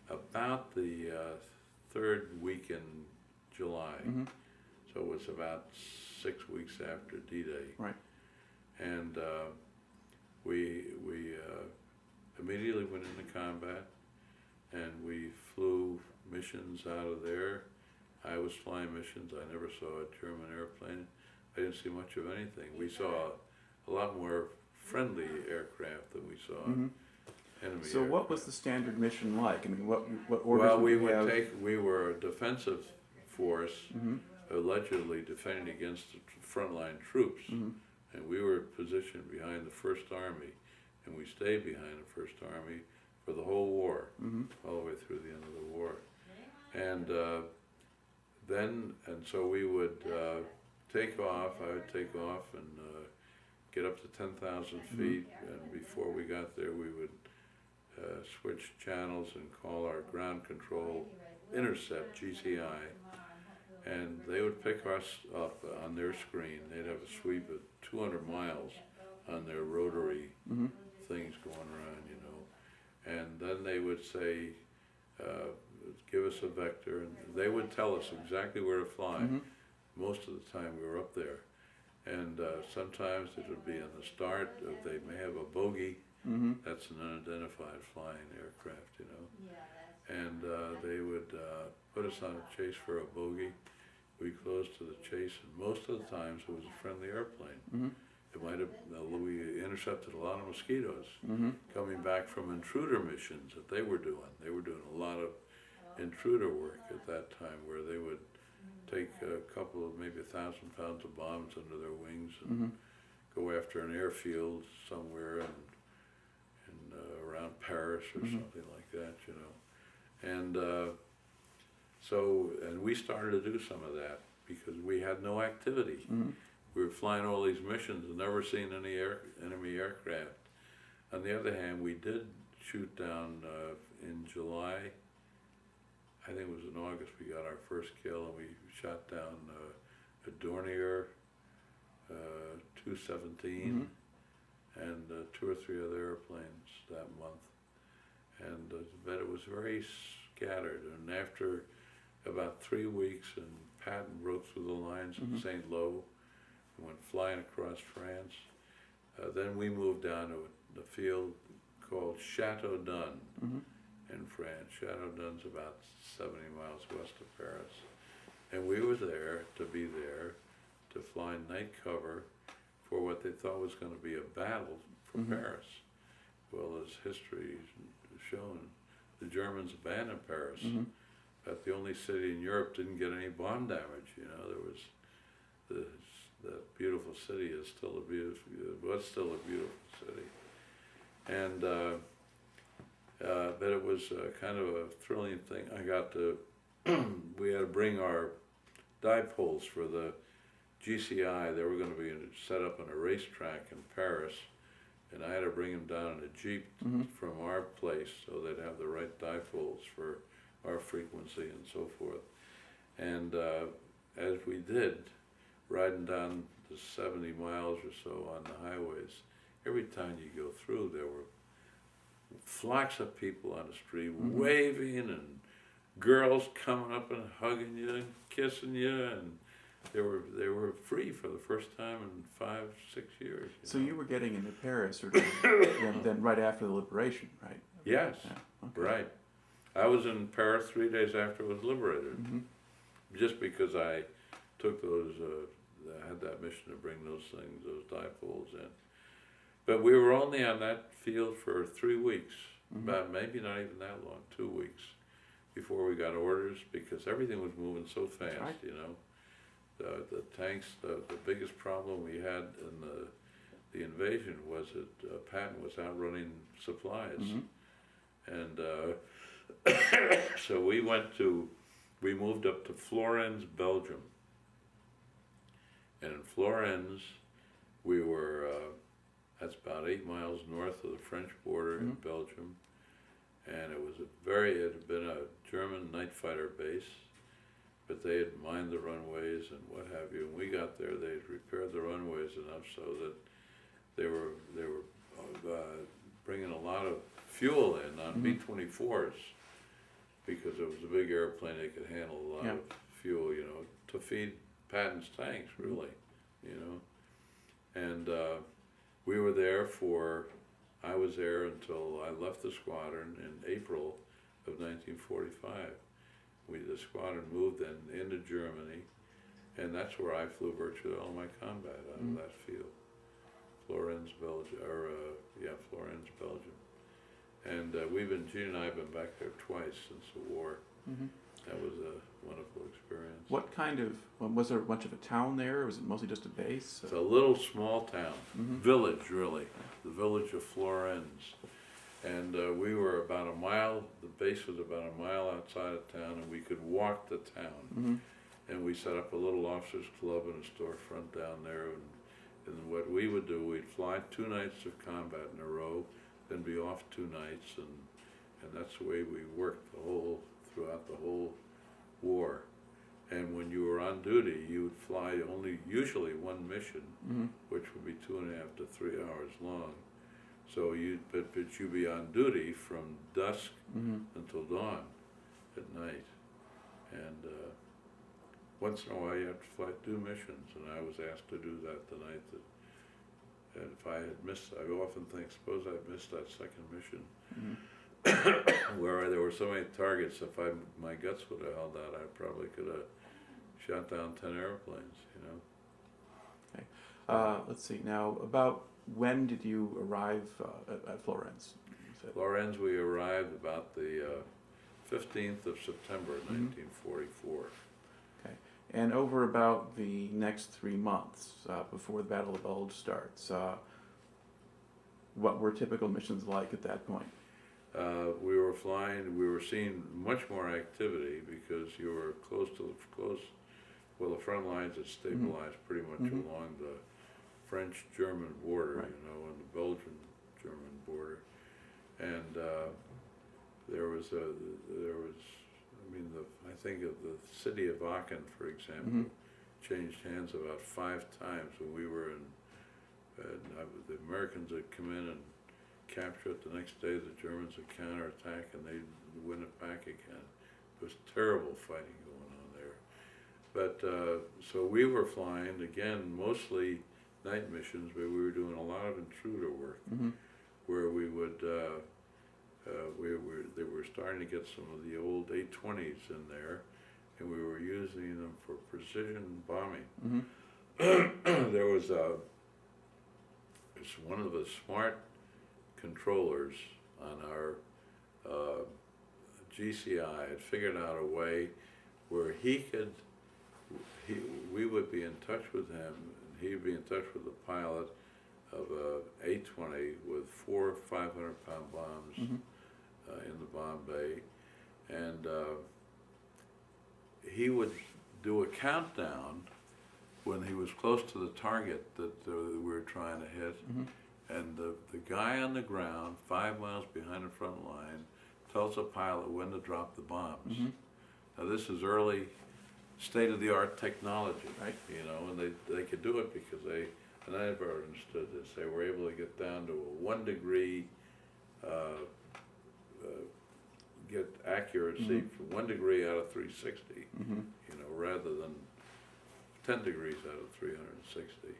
about the third week in July. So it was about 6 weeks after D-Day. Right. And we immediately went into combat, and we flew missions out of there. I was flying missions. I never saw a German airplane. I didn't see much of anything. We saw a lot more friendly aircraft than we saw enemy So aircraft. what was the standard mission like? I mean, what orders Well, would we you would have? we were a defensive force, allegedly defending against the frontline troops, and we were positioned behind the First Army, and we stayed behind the First Army for the whole war, all the way through the end of the war. And so we would take off. I would take off and get up to 10,000 feet, and before we got there, we would switch channels and call our ground control intercept, GCI, and they would pick us up on their screen. They'd have a sweep of 200 miles on their rotary things going around, you know. And then they would say, give us a vector, and they would tell us exactly where to fly. Most of the time we were up there. And sometimes it would be in the start, they may have a bogey, that's an unidentified flying aircraft, you know. And they would put us on a chase for a bogey. We closed to the chase, and most of the times it was a friendly airplane. It might have, we intercepted a lot of mosquitoes coming back from intruder missions that they were doing. They were doing a lot of intruder work at that time, where they would take a couple of, maybe 1,000 pounds of bombs under their wings and go after an airfield somewhere in around Paris or something like that, you know. And and we started to do some of that because we had no activity. We were flying all these missions and never seen any enemy aircraft. On the other hand, we did shoot down in July, I think it was in August, we got our first kill, and we shot down a Dornier 217 and 2 or 3 other airplanes that month. And but it was very scattered, and after about 3 weeks, and Patton broke through the lines in St. Lo, went flying across France. Then we moved down to the field called Chateau d'Un in France. Chateau d'Un's about 70 miles west of Paris. And we were there to fly night cover for what they thought was going to be a battle for Paris. Well, as history has shown, the Germans abandoned Paris. But the only city in Europe didn't get any bomb damage. You know, there was that beautiful city was still a beautiful city. And but it was kind of a thrilling thing. I got to, we had to bring our dipoles for the GCI. They were going to be set up on a racetrack in Paris, and I had to bring them down in a Jeep from our place so they'd have the right dipoles for our frequency and so forth. And as we did, riding down the 70 miles or so on the highways, every time you go through, there were flocks of people on the street waving, and girls coming up and hugging you and kissing you, and they were free for the first time in 5, 6 years. So you were getting into Paris, or then right after the liberation, right? Yes, Yeah. Okay. right. I was in Paris 3 days after it was liberated, just because I took those, I had that mission to bring those things, those dipoles in. But we were only on that field for 3 weeks, about maybe not even that long, 2 weeks, before we got orders, because everything was moving so fast, right. you know. The tanks, the biggest problem we had in the invasion was that Patton was outrunning supplies. And so we moved up to Florence, Belgium. And in Florence, we were, that's about 8 miles north of the French border in Belgium. And it had been a German night fighter base, but they had mined the runways and what have you. And we got there, they had repaired the runways enough so that they were bringing a lot of fuel in on B-24s, because it was a big airplane, they could handle a lot of fuel, you know, to feed Patton's tanks, really, you know. And we were there I was there until I left the squadron in April of 1945. The squadron moved then into Germany, and that's where I flew virtually all my combat out of that field. Florence, Belgium, Florence, Belgium. And Gene and I have been back there twice since the war. That was a wonderful experience. What kind of, was there much of a town there, or was it mostly just a base? It's a little small town, village really, the village of Florence. And we were about a mile, the base was about a mile outside of town, and we could walk the town. And we set up a little officers club and a storefront down there. And what we would do, we'd fly 2 nights of combat in a row, then be off 2 nights, and that's the way we worked throughout the whole war. And when you were on duty, you would fly usually 1 mission, which would be 2.5 to 3 hours long. So but you'd be on duty from dusk until dawn at night. And once in a while you have to fly 2 missions, and I was asked to do that the night that, and if I had missed, I often think, suppose I'd missed that second mission, where there were so many targets, if my guts would have held out, I probably could have shot down 10 airplanes, you know. Okay. Let's see, now, about when did you arrive at Florence? Florence, we arrived about the 15th of September, 1944. Okay. And over about the next 3 months before the Battle of Bulge starts, what were typical missions like at that point? We were seeing much more activity because you were the front lines had stabilized pretty much along the French-German border, you know, and the Belgian-German border. And I think of the city of Aachen, for example, changed hands about 5 times when we were the Americans would come in and capture it. The next day the Germans would counterattack and they'd win it back again. It was terrible fighting going on there. But so we were flying, again, mostly night missions, but we were doing a lot of intruder work, where we would, they were starting to get some of the old A-20s in there, and we were using them for precision bombing. There was one of the smart controllers on our GCI had figured out a way where we would be in touch with him, and he'd be in touch with the pilot of a A-20 with 4 500-pound bombs in the bomb bay, and he would do a countdown when he was close to the target that we were trying to hit, and the guy on the ground, 5 miles behind the front line, tells the pilot when to drop the bombs. Now this is early state-of-the-art technology, right? You know, and they could do it because and I never understood this, they were able to get down to a 1 degree, get accuracy from 1 degree out of 360, you know, rather than 10 degrees out of 360.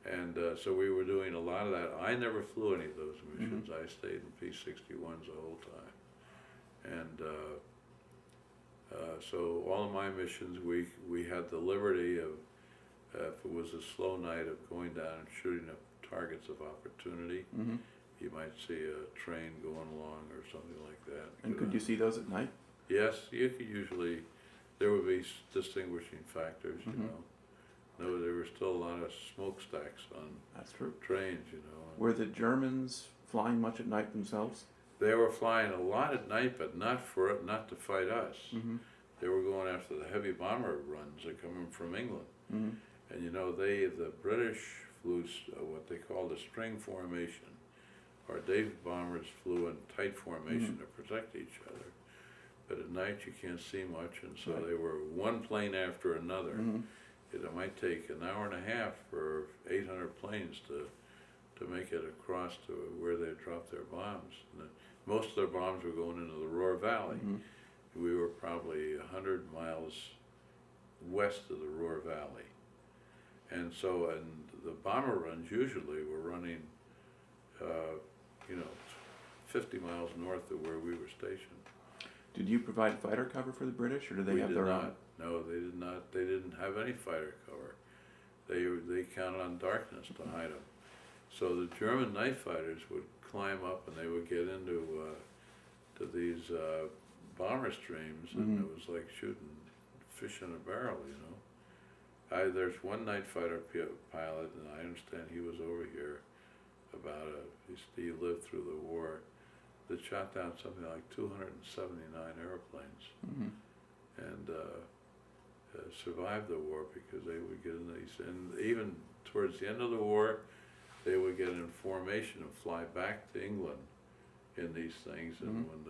And so we were doing a lot of that. I never flew any of those missions. I stayed in P-61s the whole time. And so all of my missions, we had the liberty of, if it was a slow night, of going down and shooting up targets of opportunity. You might see a train going along or something like that. And could you see those at night? Yes, you could usually, there would be distinguishing factors, you know. No, there were still a lot of smokestacks on That's true. trains, you know. Were the Germans flying much at night themselves? They were flying a lot at night, but not to fight us. Mm-hmm. They were going after the heavy bomber runs that come in from England. Mm-hmm. And you know, the British flew what they called a string formation. Our David bombers flew in tight formation to protect each other. But at night you can't see much, and so Right. they were one plane after another. Mm-hmm. It might take an hour and a half for 800 planes to make it across to where they dropped their bombs. And most of their bombs were going into the Ruhr Valley. Mm-hmm. We were probably 100 miles west of the Ruhr Valley. And so, and the bomber runs usually were running, 50 miles north of where we were stationed. Did you provide fighter cover for the British, or did they We have did their not. own? No, they did not. They didn't have any fighter cover. They counted on darkness to hide them. So the German night fighters would climb up and they would get into to these bomber streams, and it was like shooting fish in a barrel, you know. There's one night fighter pilot, and I understand he was over here about he lived through the war, that shot down something like 279 airplanes, and survived the war because they would get in these, and even towards the end of the war, they would get in formation and fly back to England in these things, and when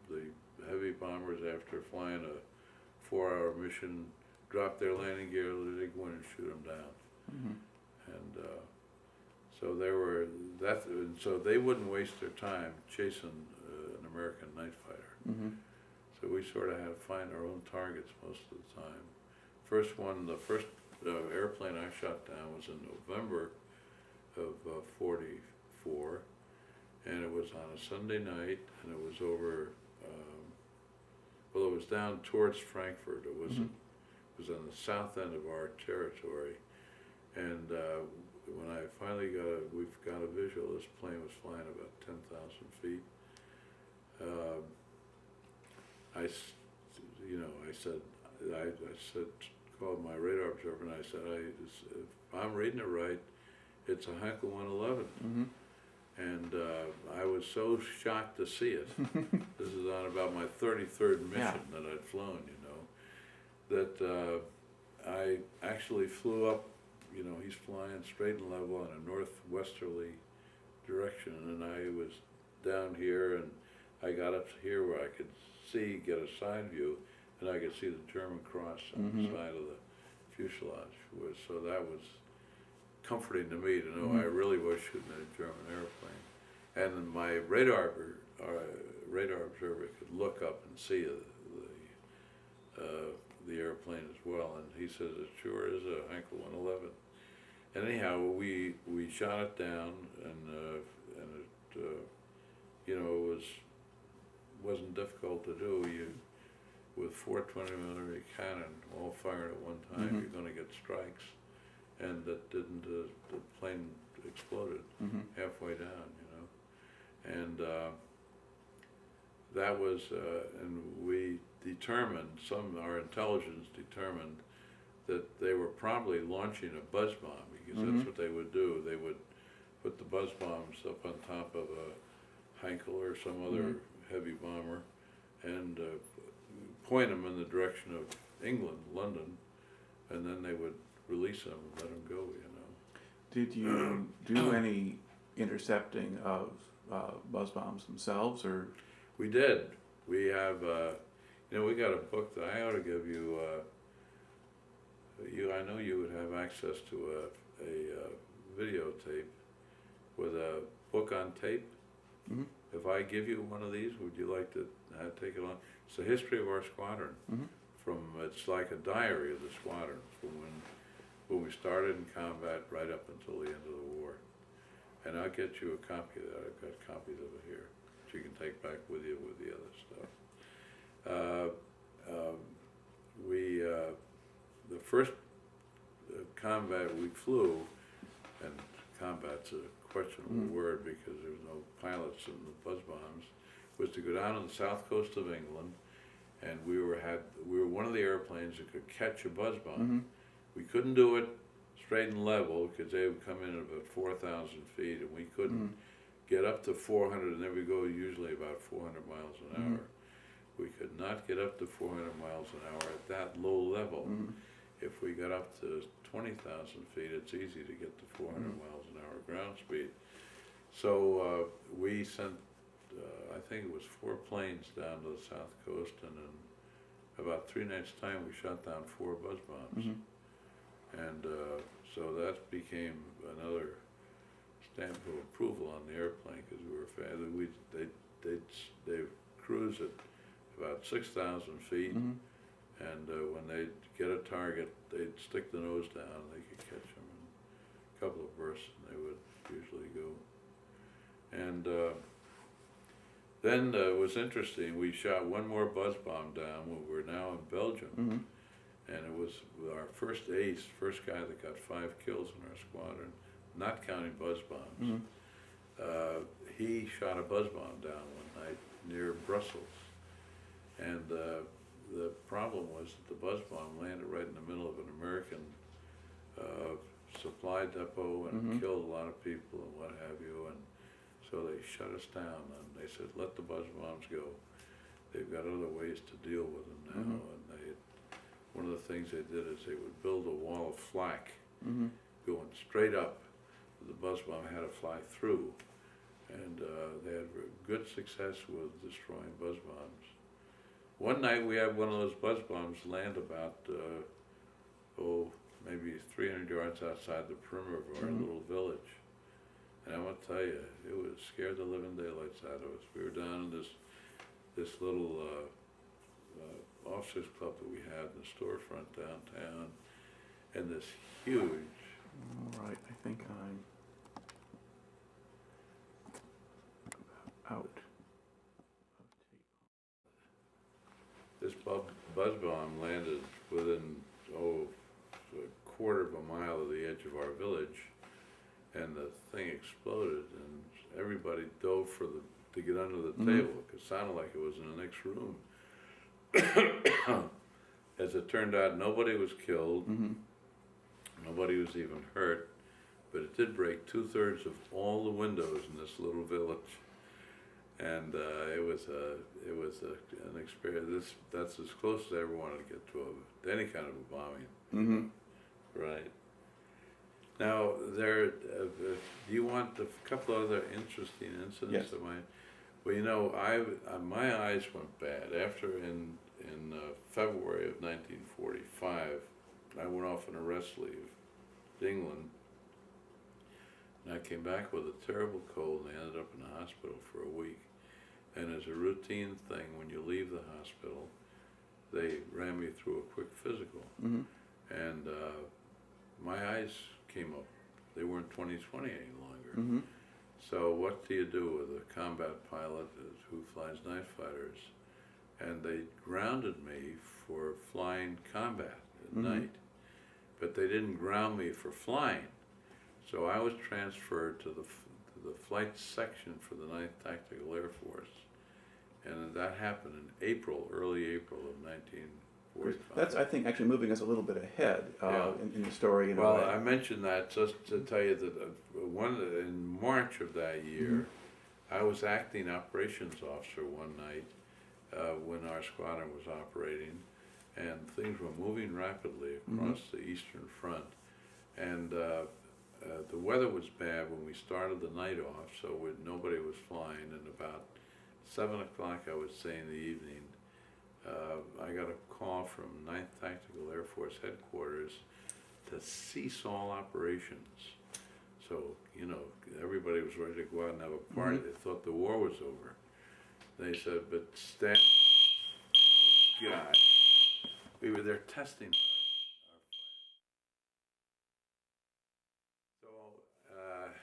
the heavy bombers, after flying a 4-hour mission, dropped their landing gear, they go in and shoot them down. And so there were and so they wouldn't waste their time chasing an American night fighter. So we sort of had to find our own targets most of the time. The first airplane I shot down was in November of 44, and it was on a Sunday night, and it was over, it was down towards Frankfurt. It was on the south end of our territory, and when I finally we've got a visual, this plane was flying about 10,000 feet. I said, called my radar observer, and I said, if I'm reading it right, it's a Heinkel 111. And I was so shocked to see it. This is on about my 33rd mission that I'd flown, you know, that I actually flew up, you know, he's flying straight and level in a northwesterly direction, and I was down here, and I got up here where I could get a side view, and I could see the German cross on the side of the fuselage. So that was comforting to me to know I really was shooting at a German airplane. And my radar observer could look up and see the airplane as well, and he says it sure is a Heinkel 111. And anyhow, we shot it down, and it it wasn't difficult to do. With 4 20mm cannon all fired at one time, you're going to get strikes, and that didn't. The plane exploded halfway down, you know, and that was, and we determined, our intelligence determined that they were probably launching a buzz bomb, because that's what they would do. They would put the buzz bombs up on top of a Heinkel or some other heavy bomber, and point them in the direction of England, London, and then they would release them and let them go, you know. Did you do any intercepting of buzz bombs themselves, or? We did. We have, we got a book that I ought to give you. I know you would have access to a videotape with a book on tape. If I give you one of these, would you like to take it on? It's the history of our squadron. It's like a diary of the squadron from when we started in combat right up until the end of the war. And I'll get you a copy of that. I've got copies of it here, which you can take back with you with the other stuff. The first combat we flew, and combat's a questionable word because there was no pilots in the buzz bombs, was to go down on the south coast of England, and we were one of the airplanes that could catch a buzz bomb. We couldn't do it straight and level, because they would come in at about 4,000 feet, and we couldn't get up to 400, and then we go usually about 400 miles an hour. We could not get up to 400 miles an hour at that low level. If we got up to 20,000 feet, it's easy to get to 400 miles an hour ground speed. So we sent, I think it was 4 planes down to the south coast, and in about 3 nights' time we shot down 4 buzz bombs. And so that became another stamp of approval on the airplane, because we were they cruise at about 6,000 feet, and when they'd get a target, they'd stick the nose down, and they could catch them in a couple of bursts, and they would usually go. And then it was interesting, we shot 1 more buzz bomb down when we were now in Belgium, and it was our first ace, first guy that got 5 kills in our squadron, not counting buzz bombs. He shot a buzz bomb down one night near Brussels. And the problem was that the buzz bomb landed right in the middle of an American supply depot and killed a lot of people and what have you. And so they shut us down, and they said, let the buzz bombs go. They've got other ways to deal with them now. And one of the things they did is they would build a wall of flak going straight up. The buzz bomb had to fly through. And they had good success with destroying buzz bombs. One night we had one of those buzz bombs land about, maybe 300 yards outside the perimeter of our little village. And I'm going to tell you, it would scared the living daylights out of us. We were down in this little officers club that we had in the storefront downtown, and this huge... All right, I think I'm out. This buzz bomb landed within, a quarter of a mile of the edge of our village, and the thing exploded, and everybody dove to get under the table, because it sounded like it was in the next room. As it turned out, nobody was killed, nobody was even hurt, but it did break 2/3 of all the windows in this little village. And it was an experience. That's as close as I ever wanted to get to any kind of a bombing. Right. Now, do you want a couple other interesting incidents of mine? Well, you know, my eyes went bad after in February of 1945. I went off on a rest leave to England, and I came back with a terrible cold, and I ended up in the hospital for a week. And as a routine thing, when you leave the hospital, they ran me through a quick physical. And my eyes came up. They weren't 20/20 any longer. So what do you do with a combat pilot who flies night fighters? And they grounded me for flying combat at night. But they didn't ground me for flying. So I was transferred to the flight section for the 9th Tactical Air Force. And that happened in early April of 1945. That's, I think, actually moving us a little bit ahead in the story. In well, a way. I mentioned that just to tell you that in March of that year, I was acting operations officer one night when our squadron was operating, and things were moving rapidly across the Eastern Front. And the weather was bad when we started the night off, so nobody was flying, and about 7 o'clock, I would say, in the evening, I got a call from 9th Tactical Air Force Headquarters to cease all operations. So, you know, everybody was ready to go out and have a party. They thought the war was over. They said, but stand... God. We were there testing our fire.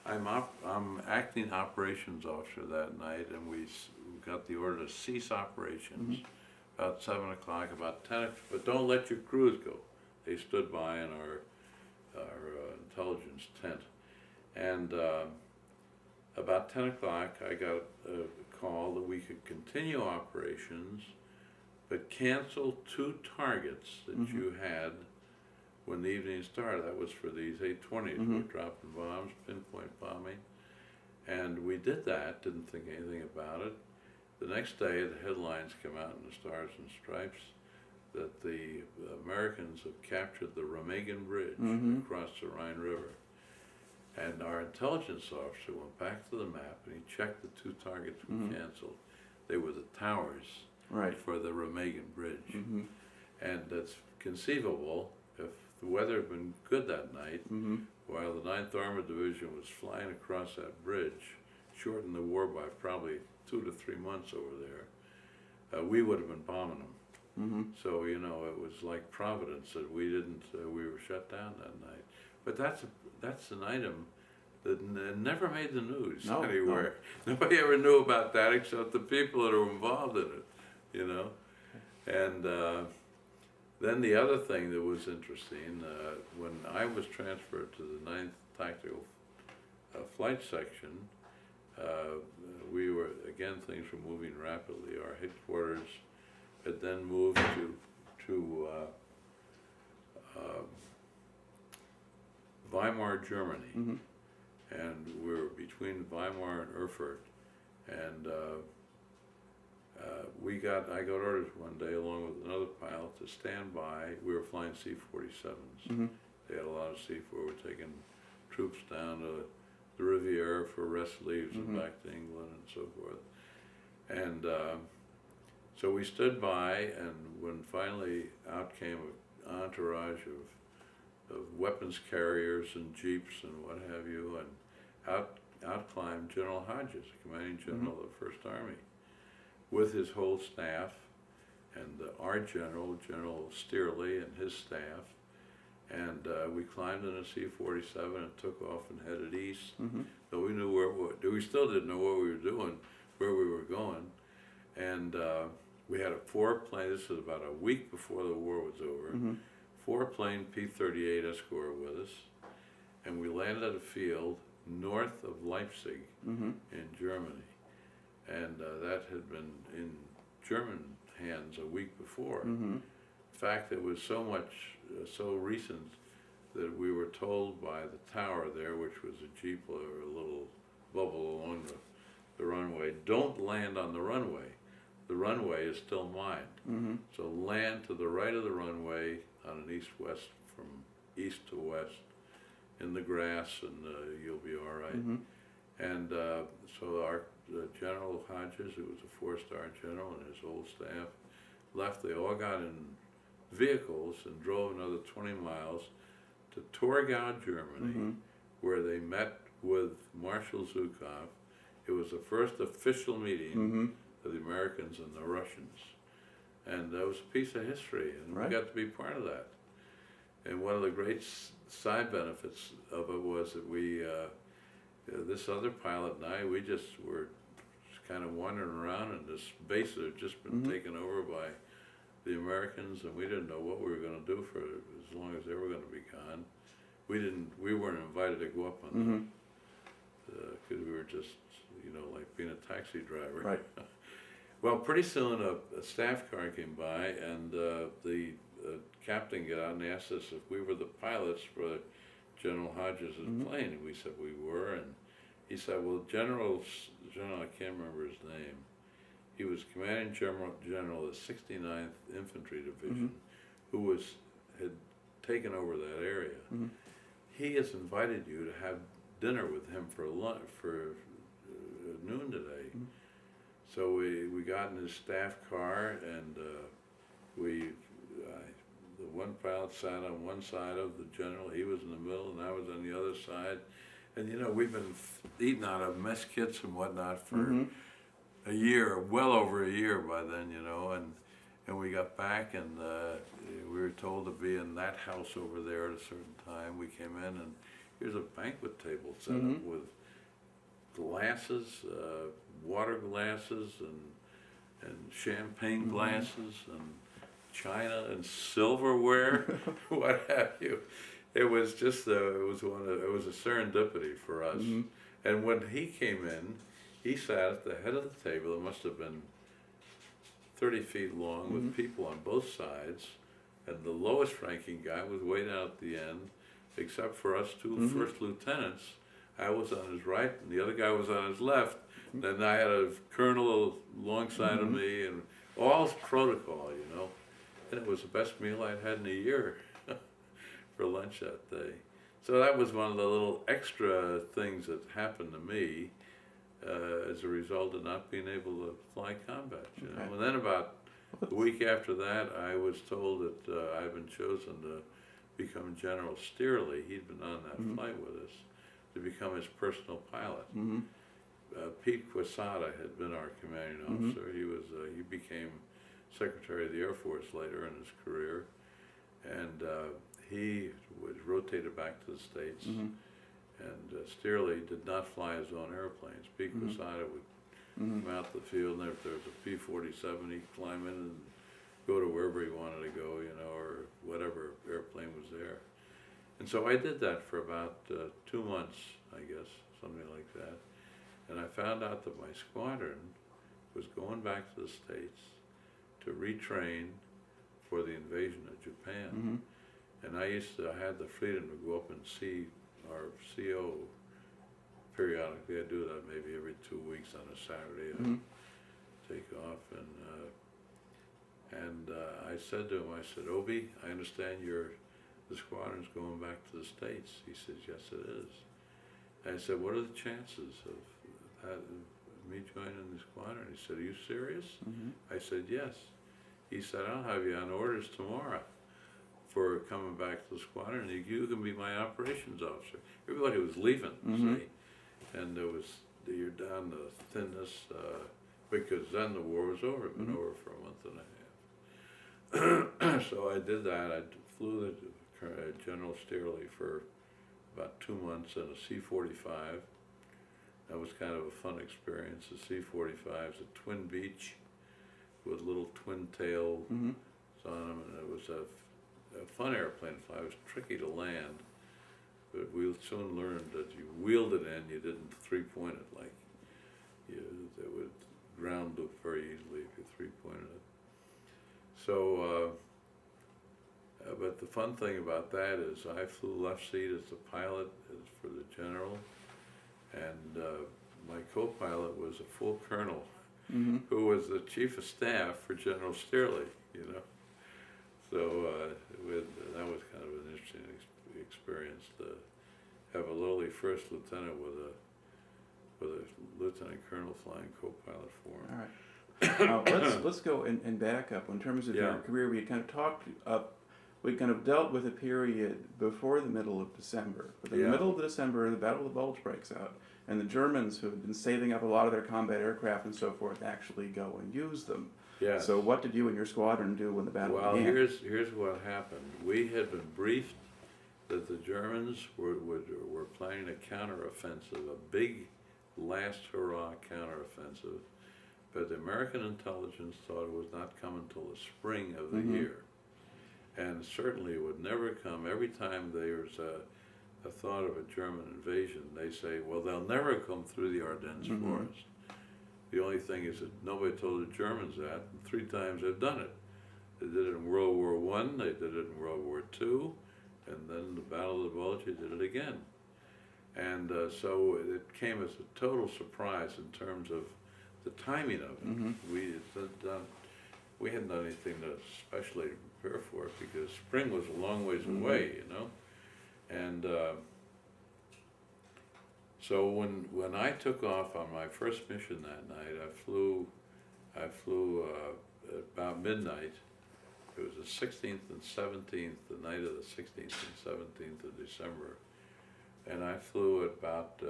So, I'm acting operations officer that night, and we got the order to cease operations about 7 o'clock, about 10 o'clock, but don't let your crews go. They stood by in our intelligence tent. And about 10 o'clock, I got a call that we could continue operations, but cancel 2 targets that you had when the evening started. That was for these 820s. We were dropping bombs, pinpoint bombing. And we did that, didn't think anything about it. The next day, the headlines come out in the Stars and Stripes that the Americans have captured the Remagen Bridge across the Rhine River. And our intelligence officer went back to the map and he checked the two targets we canceled. They were the towers for the Remagen Bridge. And it's conceivable, if the weather had been good that night, while the 9th Armored Division was flying across that bridge, shortened the war by probably 2 to 3 months over there, we would have been bombing them. So, you know, it was like Providence that we didn't, we were shut down that night. But that's an item that never made the news anywhere. Nobody ever knew about that except the people that were involved in it, you know. And then the other thing that was interesting, when I was transferred to the 9th Tactical Flight Section, we were, again, things were moving rapidly. Our headquarters had then moved to Weimar, Germany. And we were between Weimar and Erfurt. And I got orders one day along with another pilot to stand by. We were flying C-47s. They had a lot of C-4. We were taking troops down to the Riviera for rest leaves and back to England and so forth. And so we stood by, and when finally out came an entourage of weapons carriers and jeeps and what have you, and out climbed General Hodges, commanding general of the First Army, with his whole staff, and our general, General Steerley, and his staff. And we climbed in a C-47 and took off and headed east. So we knew we still didn't know what we were doing, where we were going. And we had a 4-plane, this was about a week before the war was over, 4-plane P-38 escort with us. And we landed at a field north of Leipzig in Germany. And that had been in German hands a week before. In fact, it was so recent that we were told by the tower there, which was a jeep or a little bubble along the runway, don't land on the runway. The runway is still mined. So land to the right of the runway on an east-west, from east to west, in the grass, and you'll be all right. And so our General Hodges, who was a 4-star general, and his whole staff left. They all got in vehicles and drove another 20 miles to Torgau, Germany, where they met with Marshal Zhukov. It was the first official meeting of the Americans and the Russians. And that was a piece of history, and we got to be part of that. And one of the great side benefits of it was that we, this other pilot and I, we just were kind of wandering around, and this base had just been taken over by the Americans, and we didn't know what we were going to do for as long as they were going to be gone. We weren't invited to go up on because we were just, you know, like being a taxi driver. Well, pretty soon a staff car came by, and the captain got out and asked us if we were the pilots for General Hodges' plane, and we said we were. And he said, well, General, I can't remember his name, he was commanding general of the 69th Infantry Division, who had taken over that area. He has invited you to have dinner with him for noon today. So we got in his staff car, and the one pilot sat on one side of the general, he was in the middle, and I was on the other side. And you know, we've been eating out of mess kits and whatnot for a year, well over a year by then, you know, and we got back, and we were told to be in that house over there at a certain time. We came in, and here's a banquet table set up with glasses, water glasses, and champagne glasses, and china and silverware, what have you. It was just it was a serendipity for us. And when he came in, he sat at the head of the table. It must have been 30 feet long, with people on both sides, and the lowest ranking guy was way down at the end, except for us 2 first lieutenants. I was on his right, and the other guy was on his left. Then I had a colonel alongside of me, and all protocol, you know. And it was the best meal I'd had in a year for lunch that day. So that was one of the little extra things that happened to me as a result of not being able to fly combat, you know. And then about a week after that, I was told that I'd been chosen to become General Steerley. He'd been on that flight with us, to become his personal pilot. Pete Quesada had been our commanding officer. He became Secretary of the Air Force later in his career, and he was rotated back to the States. And Steerley did not fly his own airplanes. Pete Quesada would come out the field, and if there was a P-47, he'd climb in and go to wherever he wanted to go, you know, or whatever airplane was there. And so I did that for about 2 months, I guess, something like that. And I found out that my squadron was going back to the States to retrain for the invasion of Japan. And I had the freedom to go up and see our CO periodically. I do that maybe every 2 weeks on a Saturday. I take off, and I said to him, I said, Obi, I understand the squadron's going back to the States. He says, yes, it is. And I said, what are the chances of me joining the squadron? He said, are you serious? I said, yes. He said, I'll have you on orders tomorrow for coming back to the squadron. You can be my operations officer. Everybody was leaving, see? And you're down to thinness, because then the war was over. It'd been over for a month and a half. So I did that. I flew the General Steerley for about 2 months in a C-45. That was kind of a fun experience. The C-45 is a twin beach with little twin tails on them, and it was a fun airplane to fly. It was tricky to land, but we soon learned that you wheeled it in, you didn't three-point it like it would ground loop very easily if you three-pointed it. So, but the fun thing about that is I flew left seat as the pilot for the general, and my co-pilot was a full colonel who was the chief of staff for General Steerley, you know. So that was kind of an interesting experience to have a lowly first lieutenant with a lieutenant colonel flying co-pilot for him. All right. Let's go and back up. In terms of your career, we kind of talked up. We kind of dealt with a period before the middle of December. But in the middle of December, the Battle of the Bulge breaks out, and the Germans, who had been saving up a lot of their combat aircraft and so forth, actually go and use them. Yes. So what did you and your squadron do when the battle began? Well, here's what happened. We had been briefed that the Germans were planning a counteroffensive, a big last hurrah counteroffensive, but the American intelligence thought it was not coming until the spring of the year. And certainly it would never come. Every time there's a thought of a German invasion, they say, well, they'll never come through the Ardennes forest. The only thing is that nobody told the Germans that, and 3 times they've done it. They did it in World War I, they did it in World War II, and then the Battle of the Bulge, they did it again. And so it came as a total surprise in terms of the timing of it. We hadn't done anything to especially prepare for it because spring was a long ways away, you know. And so when I took off on my first mission that night, I flew about midnight. It was the 16th and 17th, the night of the 16th and 17th of December. And I flew at about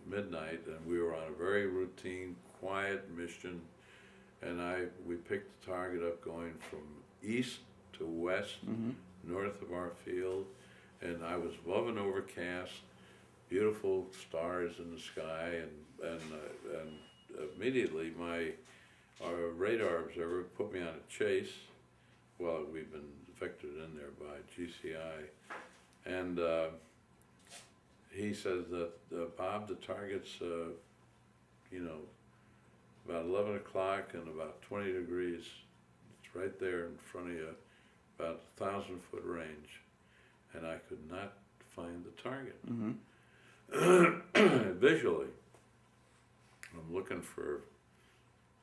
midnight, and we were on a very routine, quiet mission. And we picked the target up going from east to west, north of our field. And I was above an overcast, beautiful stars in the sky, and immediately our radar observer put me on a chase. Well, we've been vectored in there by GCI, and he says that Bob, the target's about 11 o'clock and about 20 degrees. It's right there in front of you. about 1,000-foot range, and I could not find the target. Visually, I'm looking for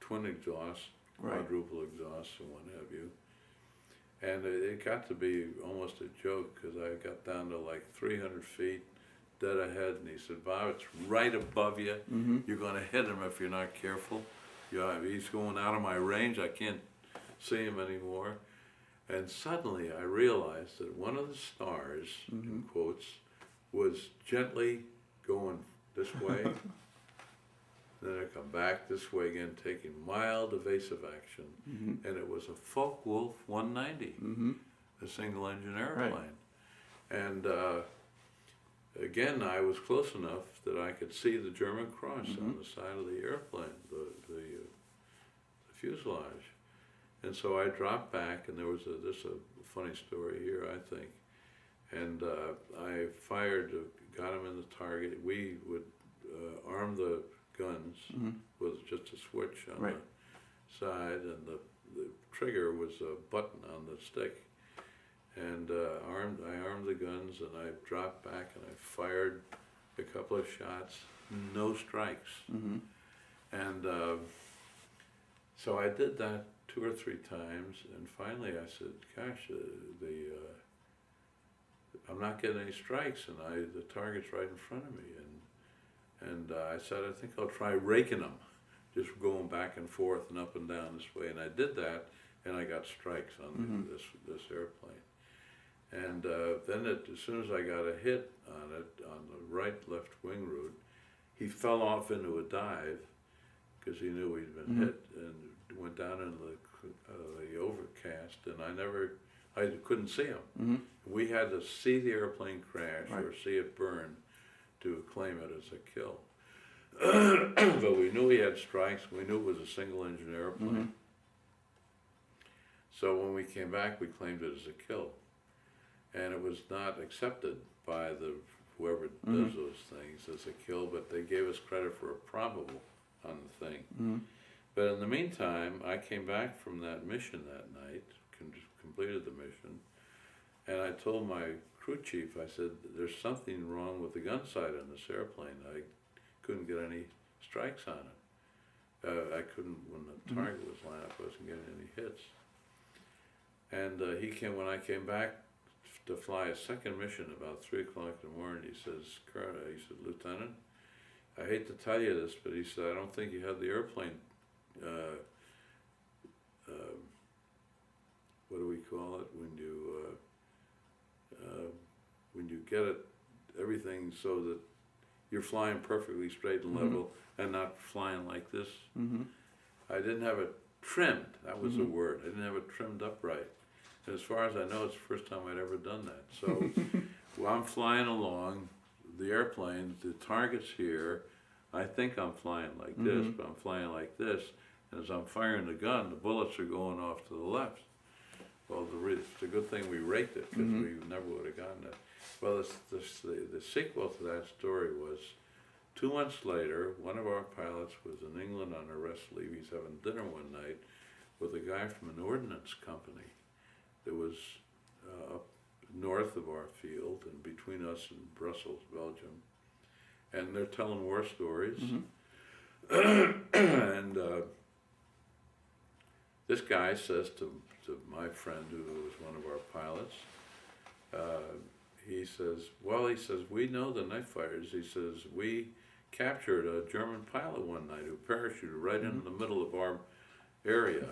twin exhausts, quadruple exhausts, and what have you. And it got to be almost a joke, because I got down to like 300 feet, dead ahead, and he said, "Bob, it's right above you. You're going to hit him if you're not careful. He's going out of my range. I can't see him anymore." And suddenly I realized that one of the stars, in quotes, was gently going this way. Then I come back this way again, taking mild evasive action, and it was a Focke-Wulf 190, a single-engine airplane. And again, I was close enough that I could see the German cross on the side of the airplane, the fuselage. And so I dropped back, and there was this a funny story here, I think. And I fired, got him in the target. We would arm the guns with just a switch on the side, and the trigger was a button on the stick. And I armed the guns, and I dropped back, and I fired a couple of shots, no strikes. And so I did that 2 or 3 times, and finally I said, "Gosh, I'm not getting any strikes, and the target's right in front of me." And I said, "I think I'll try raking them, just going back and forth and up and down this way." And I did that, and I got strikes on this airplane. And then as soon as I got a hit on it, on the right-left wing route, he fell off into a dive, because he knew he'd been hit, and went down into the overcast, and I couldn't see him. We had to see the airplane crash or see it burn to claim it as a kill. But we knew he had strikes. We knew it was a single-engine airplane. So when we came back, we claimed it as a kill. And it was not accepted by whoever does those things as a kill, but they gave us credit for a probable on the thing. But in the meantime, I came back from that mission that night, completed the mission, and I told my crew chief, I said, "There's something wrong with the gun sight on this airplane. I couldn't get any strikes on it. I couldn't, when the target was lined up, I wasn't getting any hits." And when I came back to fly a second mission about 3 o'clock in the morning, he says, "Lieutenant, I hate to tell you this, but," he said, "I don't think you have the airplane, what do we call it, when you get it, everything so that you're flying perfectly straight and level and not flying like this." I didn't have it trimmed, that was the word. I didn't have it trimmed upright. And as far as I know, it's the first time I'd ever done that. So while I'm flying along, the airplane, the target's here, I think I'm flying like this, but I'm flying like this, and as I'm firing the gun, the bullets are going off to the left. Well, it's a good thing we raked it, because we never would have gotten it. Well, the sequel to that story was 2 months later, one of our pilots was in England on a rest leave. He's having dinner one night with a guy from an ordnance company that was up north of our field and between us and Brussels, Belgium. And they're telling war stories. And this guy says to my friend, who was one of our pilots, he says, "We know the Night Fighters." He says, "We captured a German pilot one night who parachuted right into the middle of our area.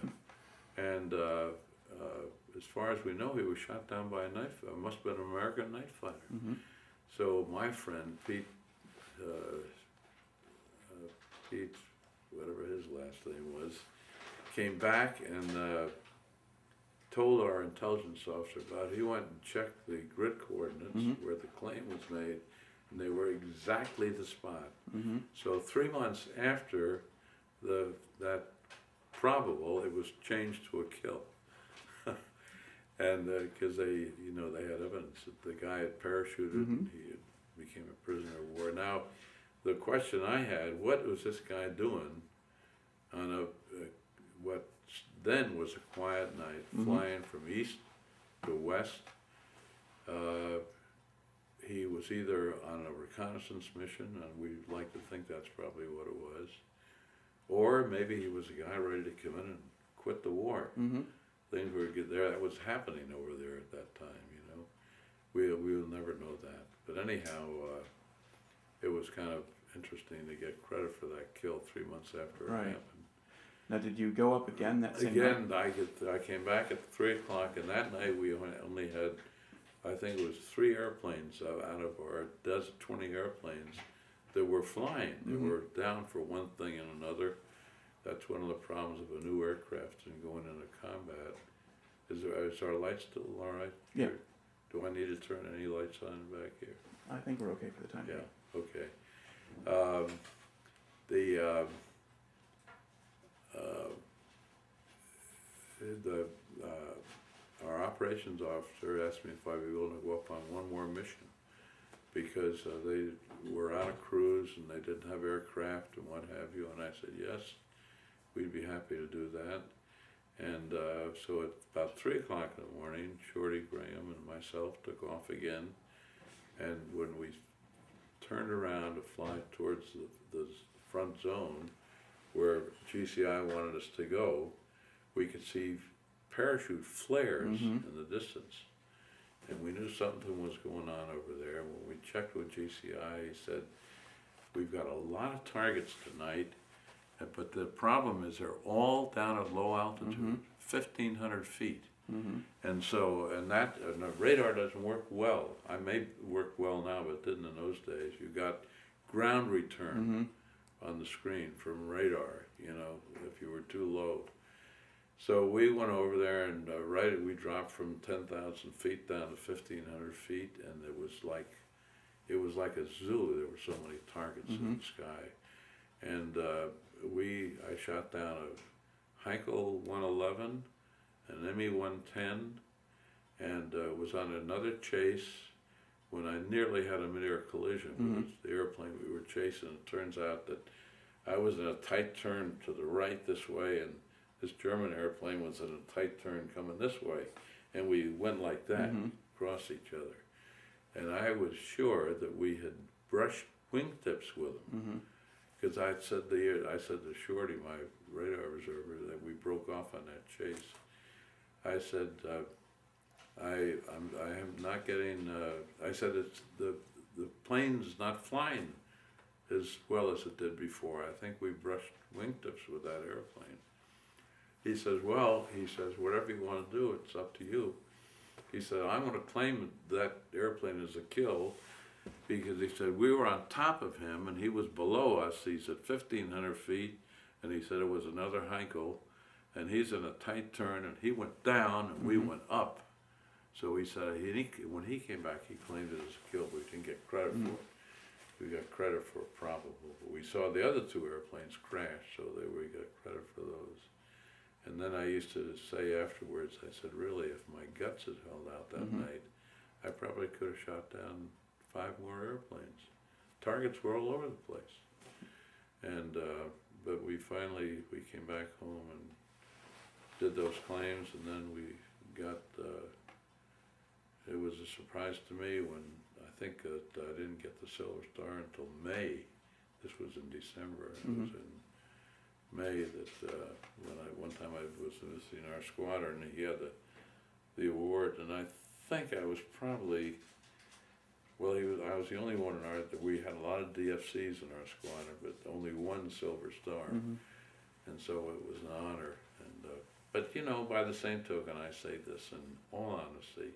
And as far as we know, he was shot down by a must have been an American night fighter." So my friend, Pete, whatever his last name was, came back and told our intelligence officer about it. He went and checked the grid coordinates where the claim was made, and they were exactly the spot. So 3 months after that probable, it was changed to a kill. And because they had evidence that the guy had parachuted and he became a prisoner of war. Now, the question I had, what was this guy doing on what then was a quiet night, flying from east to west. He was either on a reconnaissance mission, and we'd like to think that's probably what it was, or maybe he was a guy ready to come in and quit the war. Mm-hmm. Things were good there. That was happening over there at that time, you know. We'll never know that. But anyhow, it was kind of interesting to get credit for that kill 3 months after it Right. happened. Now, did you go up again that same night? Again, I came back at 3 o'clock, and that night we only had, I think it was 3 airplanes out of our 20 airplanes that were flying. They Mhm. were down for one thing and another. That's one of the problems of a new aircraft and going into combat. Is our light still all right? Yeah. Do I need to turn any lights on back here? I think we're okay for the time being. Yeah, okay. The our operations officer asked me if I'd be willing to go up on one more mission because they were on a cruise and they didn't have aircraft and what have you, and I said yes, we'd be happy to do that. And so at about 3 o'clock in the morning, Shorty Graham and myself took off again, and when we turned around to fly towards the front zone where GCI wanted us to go, we could see parachute flares Mhm. in the distance. And we knew something was going on over there. When we checked with GCI, he said, we've got a lot of targets tonight, but the problem is they're all down at low altitude, Mhm. 1,500 feet. Mm-hmm. And so, and the radar doesn't work well. I may work well now, but it didn't in those days. You got ground return Mm-hmm. on the screen from radar, you know, if you were too low. So we went over there and we dropped from 10,000 feet down to 1,500 feet, and it was like a zoo. There were so many targets in the sky. And I shot down a Heinkel 111, an ME 110, and was on another chase when I nearly had a mid-air collision with the airplane we were chasing. It turns out that I was in a tight turn to the right this way, and this German airplane was in a tight turn coming this way, and we went like that, across each other. And I was sure that we had brushed wingtips with them, because I said to Shorty, my radar observer, that we broke off on that chase. I said, I am not getting. I said it's the plane's not flying as well as it did before. I think we brushed wingtips with that airplane. He says, well, he says, whatever you want to do, it's up to you. He said, I'm going to claim that airplane as a kill because he said we were on top of him and he was below us. He's at 1,500 feet, and he said it was another Heinkel, and he's in a tight turn, and he went down and we went up. So he said when he came back, he claimed it as a kill, but we didn't get credit for it. We got credit for probable. But we saw the other 2 airplanes crash, so we got credit for those. And then I used to say afterwards, I said, really, if my guts had held out that night, I probably could have shot down 5 more airplanes. Targets were all over the place. And, but we came back home and did those claims, and then we got, it was a surprise to me when I think that I didn't get the Silver Star until May. This was in December. It was in May that one time I was visiting our squadron, and he had the award, and I think I was probably, I was the only one in our, we had a lot of DFCs in our squadron, but only 1 Silver Star, and so it was an honor. And but you know, by the same token, I say this in all honesty,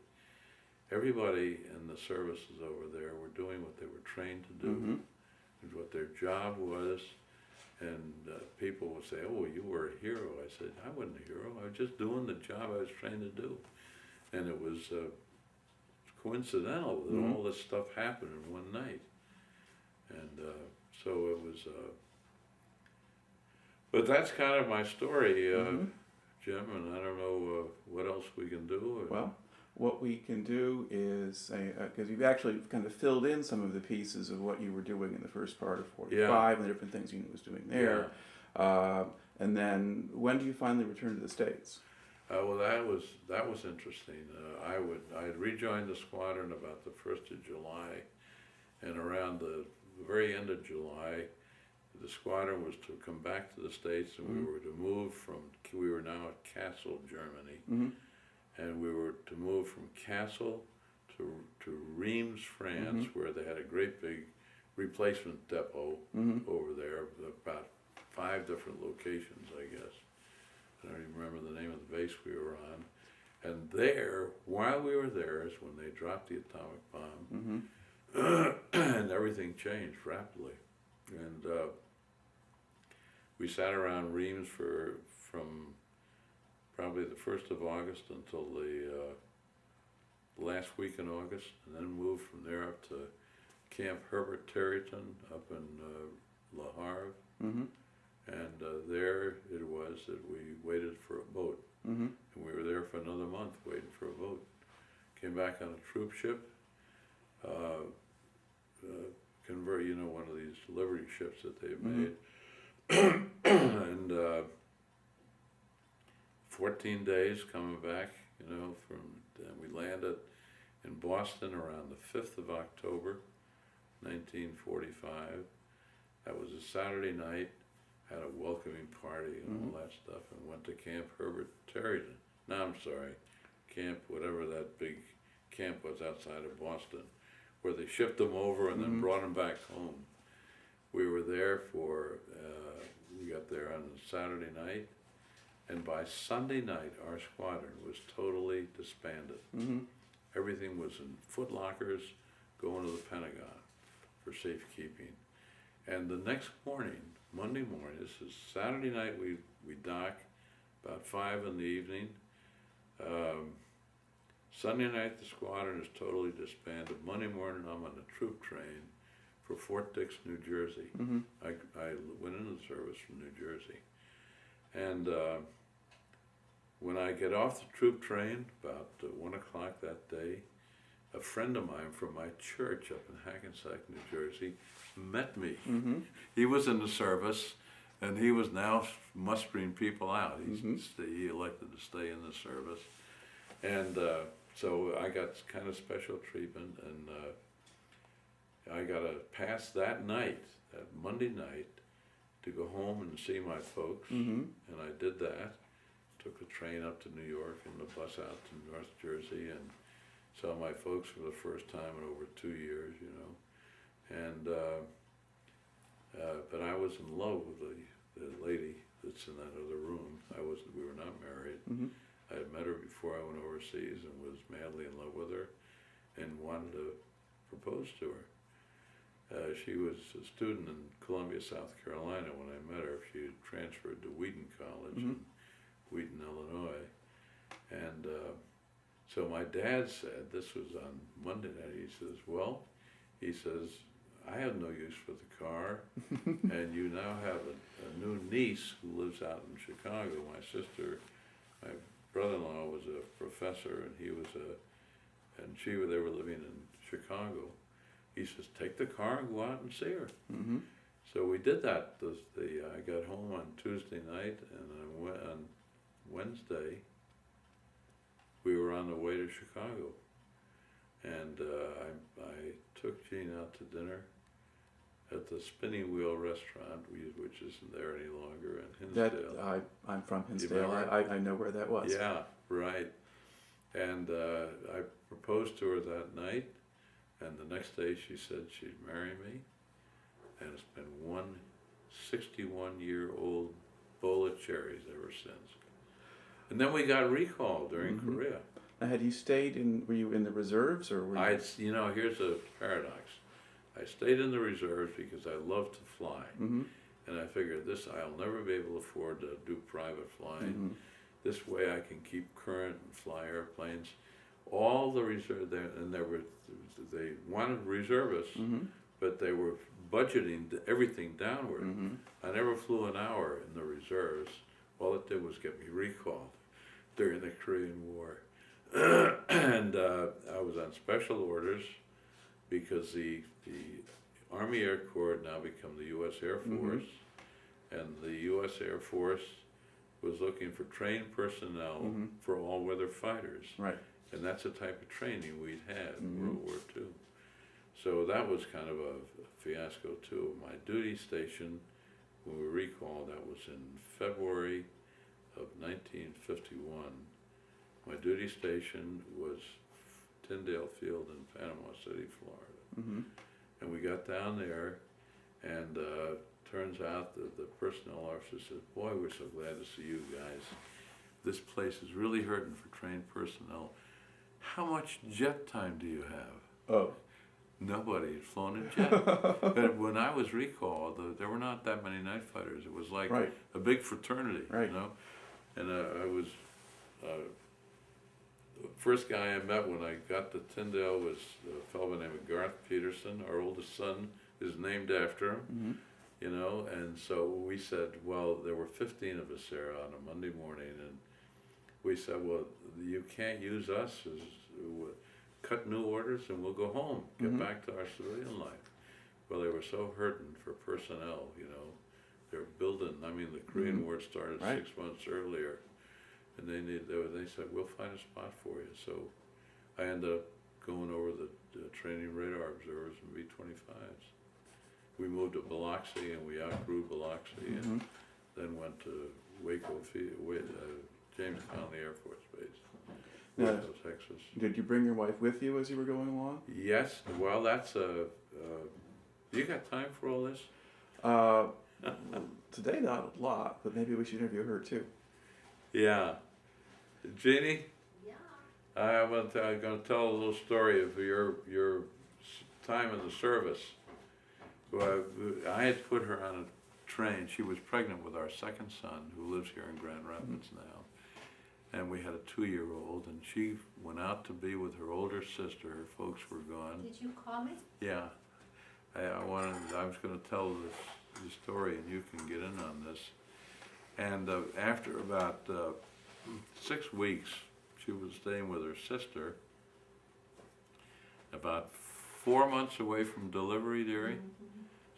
everybody in the services over there were doing what they were trained to do, and what their job was. And people would say, oh, you were a hero. I said, I wasn't a hero. I was just doing the job I was trained to do. And it was coincidental that all this stuff happened in one night. And so it was, but that's kind of my story, Jim, and I don't know what else we can do. Well, what we can do is, because you've actually kind of filled in some of the pieces of what you were doing in the first part of 45 and the different things you was doing there. And then when do you finally return to the States? Well, that was interesting. I had rejoined the squadron about the 1st of July, and around the very end of July, the squadron was to come back to the States, and we were to move from. We were now at Kassel, Germany, and we were to move from Kassel to Reims, France, where they had a great big replacement depot over there, about 5 different locations, I guess. I don't even remember the name of the base we were on. And there, while we were there, is when they dropped the atomic bomb, and everything changed rapidly. And we sat around Reims from probably the 1st of August until the last week in August, and then moved from there up to Camp Herbert Tarryton up in Le Havre. And there it was that we waited for a boat. And we were there for another month waiting for a boat. Came back on a troop ship, one of these Liberty ships that they've made. And 14 days coming back, we landed in Boston around the 5th of October, 1945. That was a Saturday night. Had a welcoming party and all that stuff, and went to Camp Herbert Tarryton. No, I'm sorry, Camp, whatever that big camp was outside of Boston, where they shipped them over and then brought them back home. We were there we got there on Saturday night, and by Sunday night, our squadron was totally disbanded. Everything was in footlockers, going to the Pentagon for safekeeping. And the next morning, Monday morning, this is Saturday night, we dock about 5 in the evening. Sunday night, the squadron is totally disbanded. Monday morning, I'm on a troop train for Fort Dix, New Jersey. I went into the service from New Jersey. And when I get off the troop train, about 1 o'clock that day, a friend of mine from my church up in Hackensack, New Jersey, met me. He was in the service, and he was now mustering people out. He elected to stay in the service. And so I got kind of special treatment, and I got to pass that night, that Monday night, to go home and see my folks. And I did that. Took the train up to New York and the bus out to North Jersey, and saw my folks for the first time in over 2 years, And but I was in love with the lady that's in that other room. We were not married. I had met her before I went overseas and was madly in love with her, and wanted to propose to her. She was a student in Columbia, South Carolina when I met her. She had transferred to Wheaton College in Wheaton, Illinois. And so my dad said, this was on Monday night, he says, I have no use for the car, and you now have a new niece who lives out in Chicago. My brother-in-law was a professor, and they were living in Chicago. He says, take the car and go out and see her. So we did that. I got home on Tuesday night, and on Wednesday, we were on the way to Chicago. And I took Jean out to dinner at the Spinning Wheel Restaurant, which isn't there any longer, in Hinsdale. I'm from Hinsdale. I know where that was. Yeah, right. And I proposed to her that night, and the next day she said she'd marry me. And it's been one 61-year-old bowl of cherries ever since. And then we got recalled during Korea. Now, were you in the reserves, or were you? Here's a paradox. I stayed in the reserves because I love to fly. And I figured I'll never be able to afford to do private flying. This way I can keep current and fly airplanes. All the reserve, they wanted reservists, but they were budgeting everything downward. I never flew an hour in the reserves. All it did was get me recalled during the Korean War. And I was on special orders because the Army Air Corps had now become the U.S. Air Force, and the U.S. Air Force was looking for trained personnel Mm-hmm. for all-weather fighters. Right. And that's the type of training we'd had in Mm-hmm. World War II. So that was kind of a fiasco too. My duty station, when we recalled, that was in February of 1951. My duty station was Tyndale Field in Panama City, Florida. Mm-hmm. And we got down there, and turns out that the personnel officer said, "Boy, we're so glad to see you guys. This place is really hurting for trained personnel. How much jet time do you have?" Oh. Nobody had flown a jet. But when I was recalled, there were not that many night fighters. It was like Right. a big fraternity, Right. you know. And I was the first guy I met when I got to Tyndale was a fellow by the name of Garth Peterson. Our oldest son is named after him, Mm-hmm. you know. And so we said, well, there were 15 of us there on a Monday morning, and we said, well, you can't use us as cut new orders and we'll go home, get Mhm. back to our civilian life. Well, they were so hurting for personnel, you know. They're building, I mean, the Korean Mhm. War started Right. 6 months earlier, and they said, we'll find a spot for you. So I ended up going over the training radar observers and B-25s. We moved to Biloxi and we outgrew Biloxi, Mm-hmm. and then went to Waco, James Connolly Air Force Base, Now, Waco, Texas. did you bring your wife with you as you were going along? Yes, well, that's you got time for all this? Today, not a lot, but maybe we should interview her too. Yeah. Jeannie, Yeah. I'm going to tell a little story of your time in the service. Well, I had put her on a train. She was pregnant with our second son, who lives here in Grand Rapids now. And we had a 2-year-old, and she went out to be with her older sister. Her folks were gone. Did you call me? Yeah. I was going to tell this story, and you can get in on this. And after about 6 weeks, she was staying with her sister. About 4 months away from delivery, dearie,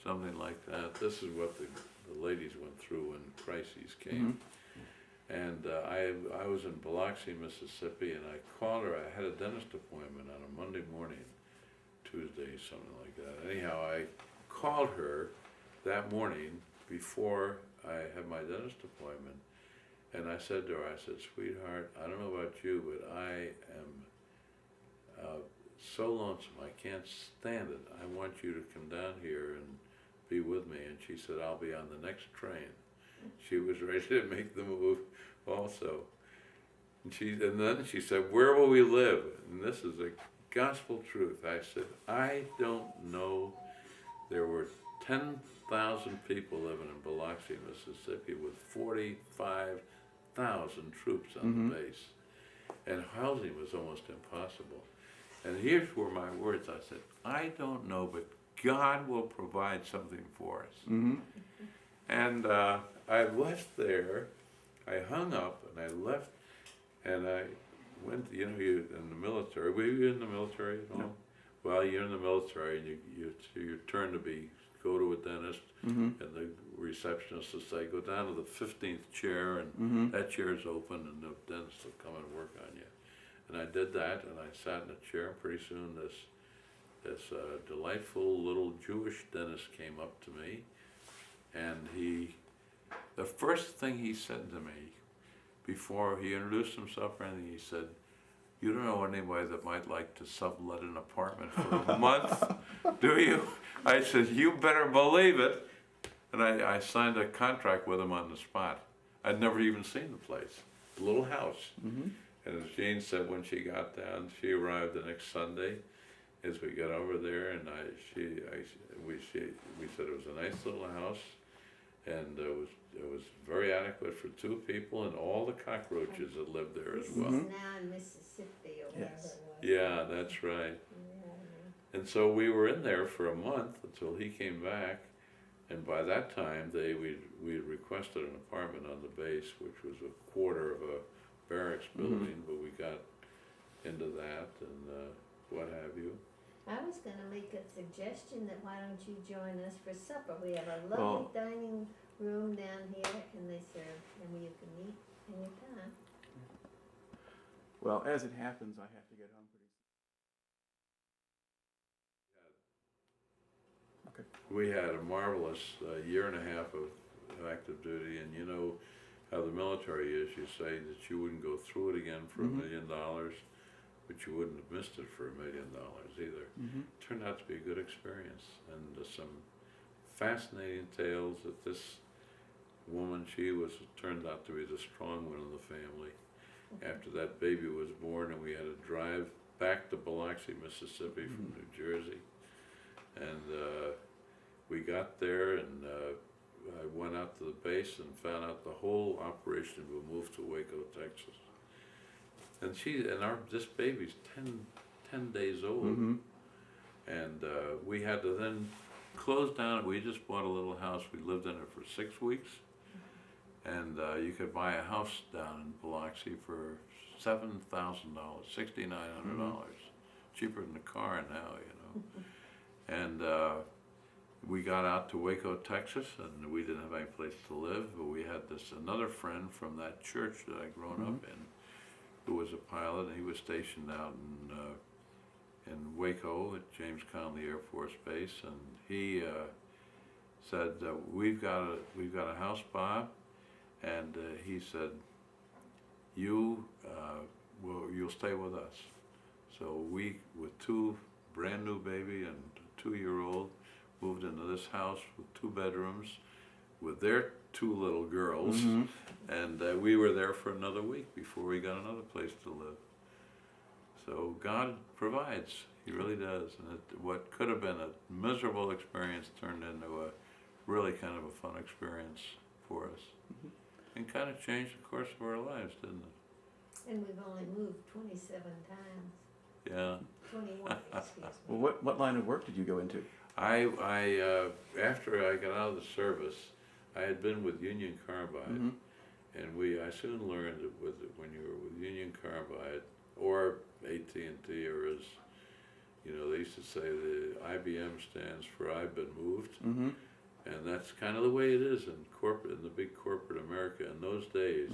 something like that. This is what the ladies went through when crises came. Mhm. And I was in Biloxi, Mississippi, and I called her. I had a dentist appointment on a Monday morning, Tuesday, something like that. Anyhow, I called her that morning before I had my dentist appointment, and I said to her, I said, "Sweetheart, I don't know about you, but I am so lonesome. I can't stand it. I want you to come down here and be with me." And she said, "I'll be on the next train." She was ready to make the move also. And then she said, "Where will we live?" And this is the gospel truth. I said, "I don't know." There were 10,000 people living in Biloxi, Mississippi, with 45,000 troops on the base. And housing was almost impossible. And here's where my words, I said, "I don't know, but God will provide something for us." Mm-hmm. And I left there, I hung up and I left, and I went, you know, you in the military. Were you in the military at all? No. Well, you're in the military, and it's your turn to go to a dentist, Mm-hmm. and the receptionist will say, "Go down to the 15th chair, and Mm-hmm. that chair's open, and the dentist will come and work on you." And I did that, and I sat in a chair, and pretty soon this delightful little Jewish dentist came up to me, and the first thing he said to me, before he introduced himself or anything, he said, "You don't know anybody that might like to sublet an apartment for a month, do you?" I said, "You better believe it." And I signed a contract with him on the spot. I'd never even seen the place, a little house. Mm-hmm. And as Jean said, when she got down, she arrived the next Sunday. As we got over there, and we said it was a nice little house, and it was very adequate for 2 people, and all the cockroaches that lived there as well. This is now in Mississippi or wherever Yes. it was. Yeah, that's right. Yeah. And so we were in there for a month until he came back, and by that time we requested an apartment on the base, which was a quarter of a barracks building, but we got into that and what have you. I was going to make a suggestion that why don't you join us for supper? We have a lovely Well, dining room down here, and they serve, and you can eat anytime. Well, as it happens, I have to get home pretty soon. Okay. We had a marvelous year and a half of active duty, and you know how the military is. You say that you wouldn't go through it again for $1 million, but you wouldn't have missed it for $1 million either. Turned out to be a good experience, and some fascinating tales that this woman, she turned out to be the strong one in the family. After that baby was born, and we had to drive back to Biloxi, Mississippi from New Jersey, and we got there, and I went out to the base and found out the whole operation would move to Waco, Texas. And this baby's 10 days old, and we had to then close down. We just bought a little house. We lived in it for 6 weeks, and you could buy a house down in Biloxi for $7,000, $6,900, cheaper than a car now, you know. And we got out to Waco, Texas, and we didn't have any place to live, but we had another friend from that church that I'd grown up in, who was a pilot, and he was stationed out in Waco at James Conley Air Force Base, and he said, we've got a house, Bob, and he said, you'll stay with us. So we, with 2 brand new baby and 2-year-old, moved into this house with 2 bedrooms with their 2 little girls, and we were there for another week before we got another place to live. So God provides, He really does, and what could have been a miserable experience turned into a really kind of a fun experience for us, and kind of changed the course of our lives, didn't it? And we've only moved 27 times. Yeah. 21, excuse me. Well, what line of work did you go into? I after I got out of the service, I had been with Union Carbide, and I soon learned that when you were with Union Carbide or AT&T, or as you know, they used to say the IBM stands for I've been moved, and that's kind of the way it is in the big corporate America in those days.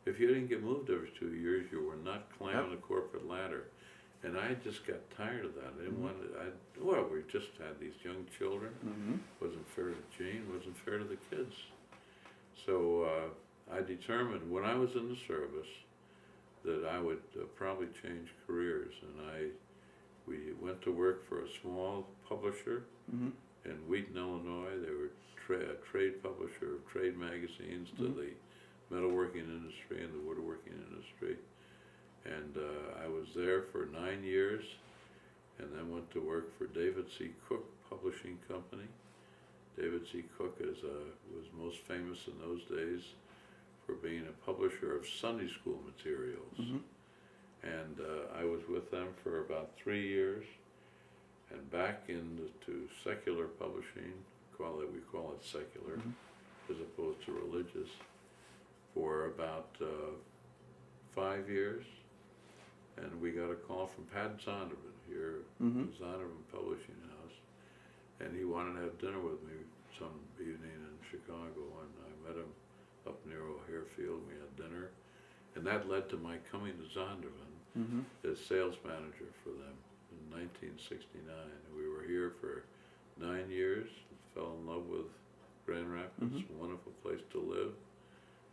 If you didn't get moved every 2 years, you were not climbing the corporate ladder. And I just got tired of that. I didn't want to, we just had these young children. Wasn't fair to Jean, wasn't fair to the kids. So I determined when I was in the service that I would probably change careers. And we went to work for a small publisher in Wheaton, Illinois. They were a trade publisher of trade magazines to the metalworking industry and the woodworking industry. And I was there for 9 years, and then went to work for David C. Cook Publishing Company. David C. Cook was most famous in those days for being a publisher of Sunday school materials. And I was with them for about 3 years, and back into secular publishing, we call it secular, as opposed to religious, for about 5 years. And we got a call from Pat Zondervan here, the Zondervan Publishing House, and he wanted to have dinner with me some evening in Chicago, and I met him up near O'Hare Field. We had dinner, and that led to my coming to Zondervan as sales manager for them in 1969. We were here for 9 years, fell in love with Grand Rapids, a wonderful place to live.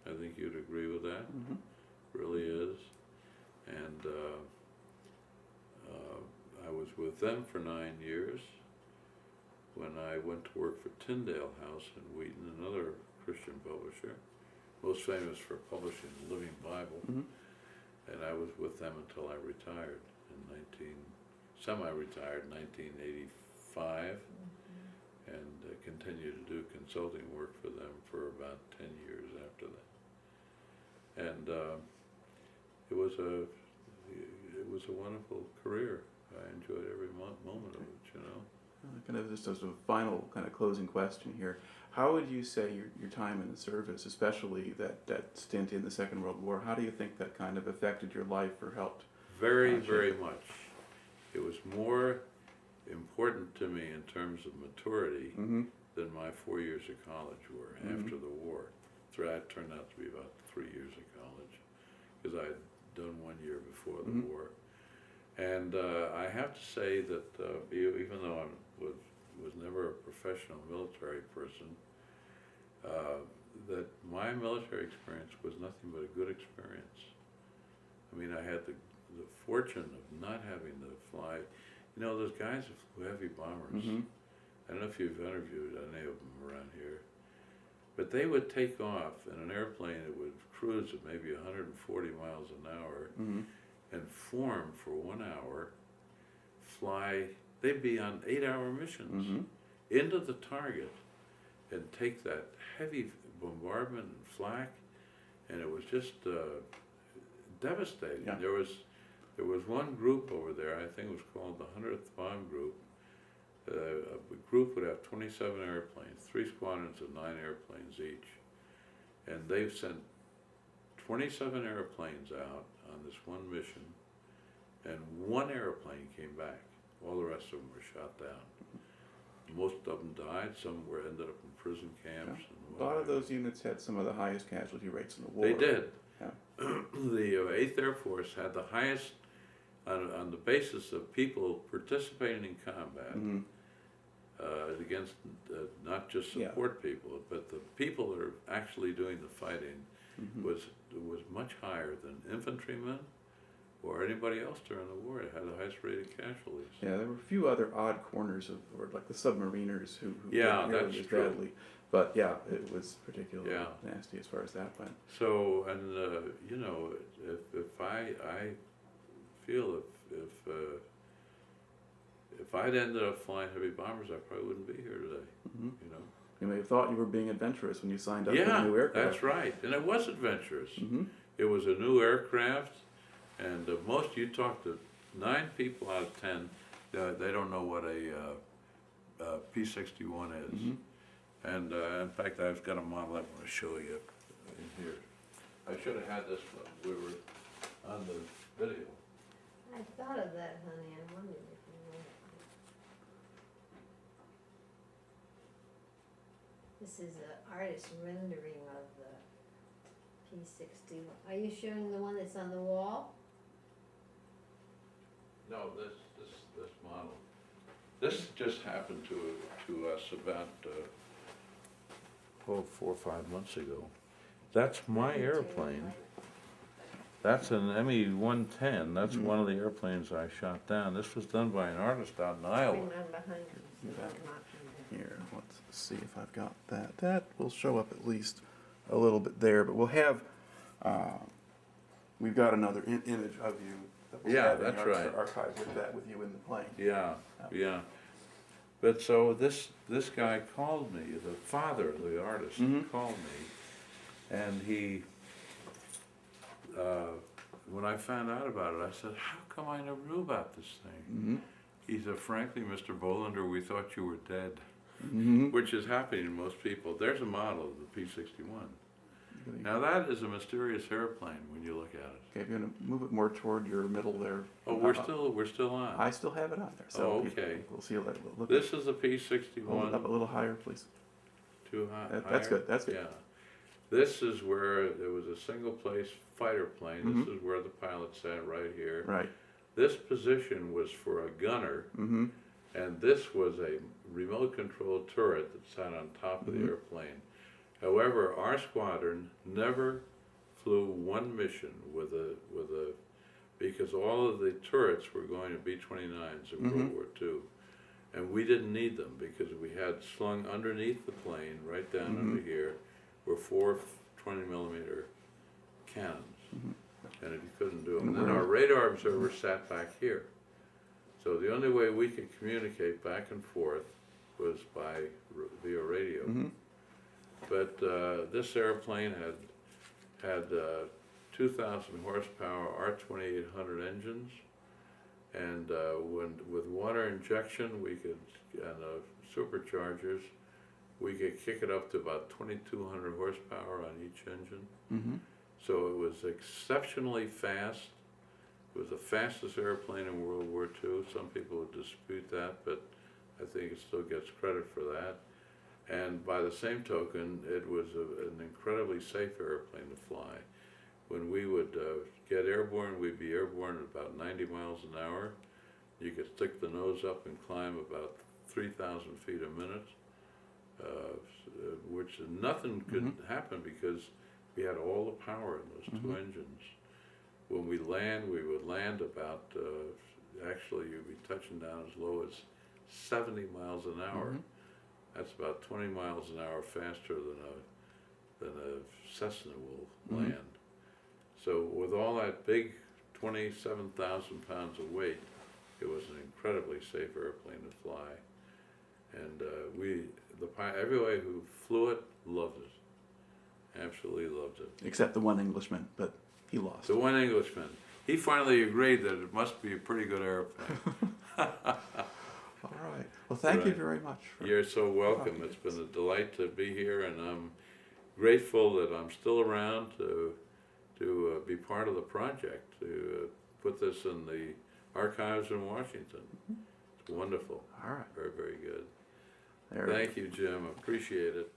I think you'd agree with that. Really is. And I was with them for 9 years when I went to work for Tyndale House in Wheaton, another Christian publisher, most famous for publishing the Living Bible. And I was with them until I retired semi-retired in 1985, and continued to do consulting work for them for about 10 years after that. And it was a wonderful career. I enjoyed every moment of it, you know. Kind of just as a final kind of closing question here, how would you say your time in the service, especially that stint in the Second World War, how do you think that kind of affected your life or helped? Very, very much. It was more important to me in terms of maturity than my 4 years of college were after the war. So that turned out to be about 3 years of college, because I had done 1 year before the war. And I have to say that even though I was never a professional military person, that my military experience was nothing but a good experience. I mean, I had the fortune of not having to fly. You know, those guys who flew heavy bombers, I don't know if you've interviewed any of them around here, but they would take off in an airplane that would cruise at maybe 140 miles an hour and form for 1 hour, fly, they'd be on 8-hour missions into the target and take that heavy bombardment and flak, and it was just devastating. Yeah. There was one group over there, I think it was called the 100th Bomb Group. A group would have 27 airplanes, 3 squadrons of 9 airplanes each. And they've sent 27 airplanes out on this one mission, and 1 airplane came back. All the rest of them were shot down. Most of them died, some were ended up in prison camps. Yeah. A lot of those units had some of the highest casualty rates in the war. They did. Yeah. The 8th Air Force had the highest, on the basis of people participating in combat, against not just support people, but the people that are actually doing the fighting was much higher than infantrymen or anybody else during the war. It had the highest rate of casualties. Yeah, there were a few other odd corners of, or like the submariners who Yeah, didn't that's as true. badly. But yeah, it was particularly Yeah. nasty as far as that went. So, and you know, if I feel if I'd ended up flying heavy bombers, I probably wouldn't be here today. You know. You may have thought you were being adventurous when you signed up for the Yeah, new aircraft. that's right, and it was adventurous. It was a new aircraft, and most, you talk to 9 people out of 10, they don't know what a P-61 is. And in fact, I've got a model I want to show you in here. I should have had this when we were on the video. I thought of that, honey, I wondered if you wanted it. This is an artist rendering of the P-61. Are you showing the one that's on the wall? No, this model. This just happened to us about 4 or 5 months ago. That's my airplane. That's an ME-110. That's one of the airplanes I shot down. This was done by an artist out in Iowa. Bring mine behind you. Yeah. Not in there. Here, let's see if I've got that. That will show up at least a little bit there, but we'll have, we've got another image of you that we'll Yeah, have in that's the right. archive with that with you in the plane. Yeah, yeah. But so this guy called me, the father of the artist called me, and he, when I found out about it, I said, how come I never knew about this thing? He said, frankly, Mr. Bolinder, we thought you were dead, which is happening to most people. There's a model of the P-61. Now that is a mysterious airplane when you look at it. Okay, if you're going to move it more toward your middle there. Oh, we're still on. I still have it on there, so Oh, okay. we'll see that. Look, This is a hold it up a P-61. little higher, please. Too high. That's higher? good. That's good. Yeah. This is where there was a single place fighter plane. This is where the pilot sat right here. Right. This position was for a gunner, and this was a remote controlled turret that sat on top of the airplane. However, our squadron never flew one mission with a because all of the turrets were going to B-29s in World War II, and we didn't need them because we had slung underneath the plane, right down under here, were 4 20-millimeter cannons, and you couldn't do them. And then our radar observer sat back here. So the only way we could communicate back and forth was via radio. But this airplane had 2,000 horsepower R-2800 engines, and with water injection, we could, and superchargers, we could kick it up to about 2,200 horsepower on each engine. So it was exceptionally fast. It was the fastest airplane in World War II. Some people would dispute that, but I think it still gets credit for that. And by the same token, it was an incredibly safe airplane to fly. When we would get airborne, we'd be airborne at about 90 miles an hour. You could stick the nose up and climb about 3,000 feet a minute, which nothing could happen because we had all the power in those two engines. When we would land about, actually you'd be touching down as low as 70 miles an hour. That's about 20 miles an hour faster than a Cessna will land. So with all that big 27,000 pounds of weight, it was an incredibly safe airplane to fly. And everybody who flew it loved it. Absolutely loved it. Except the one Englishman, but he lost. The one Englishman. He finally agreed that it must be a pretty good airplane. All right. Well, thank you very much. You're so welcome. It's been a delight to be here, and I'm grateful that I'm still around to be part of the project, to put this in the archives in Washington. It's wonderful. All right. Very, very good. There Thank you, Jim. Appreciate it.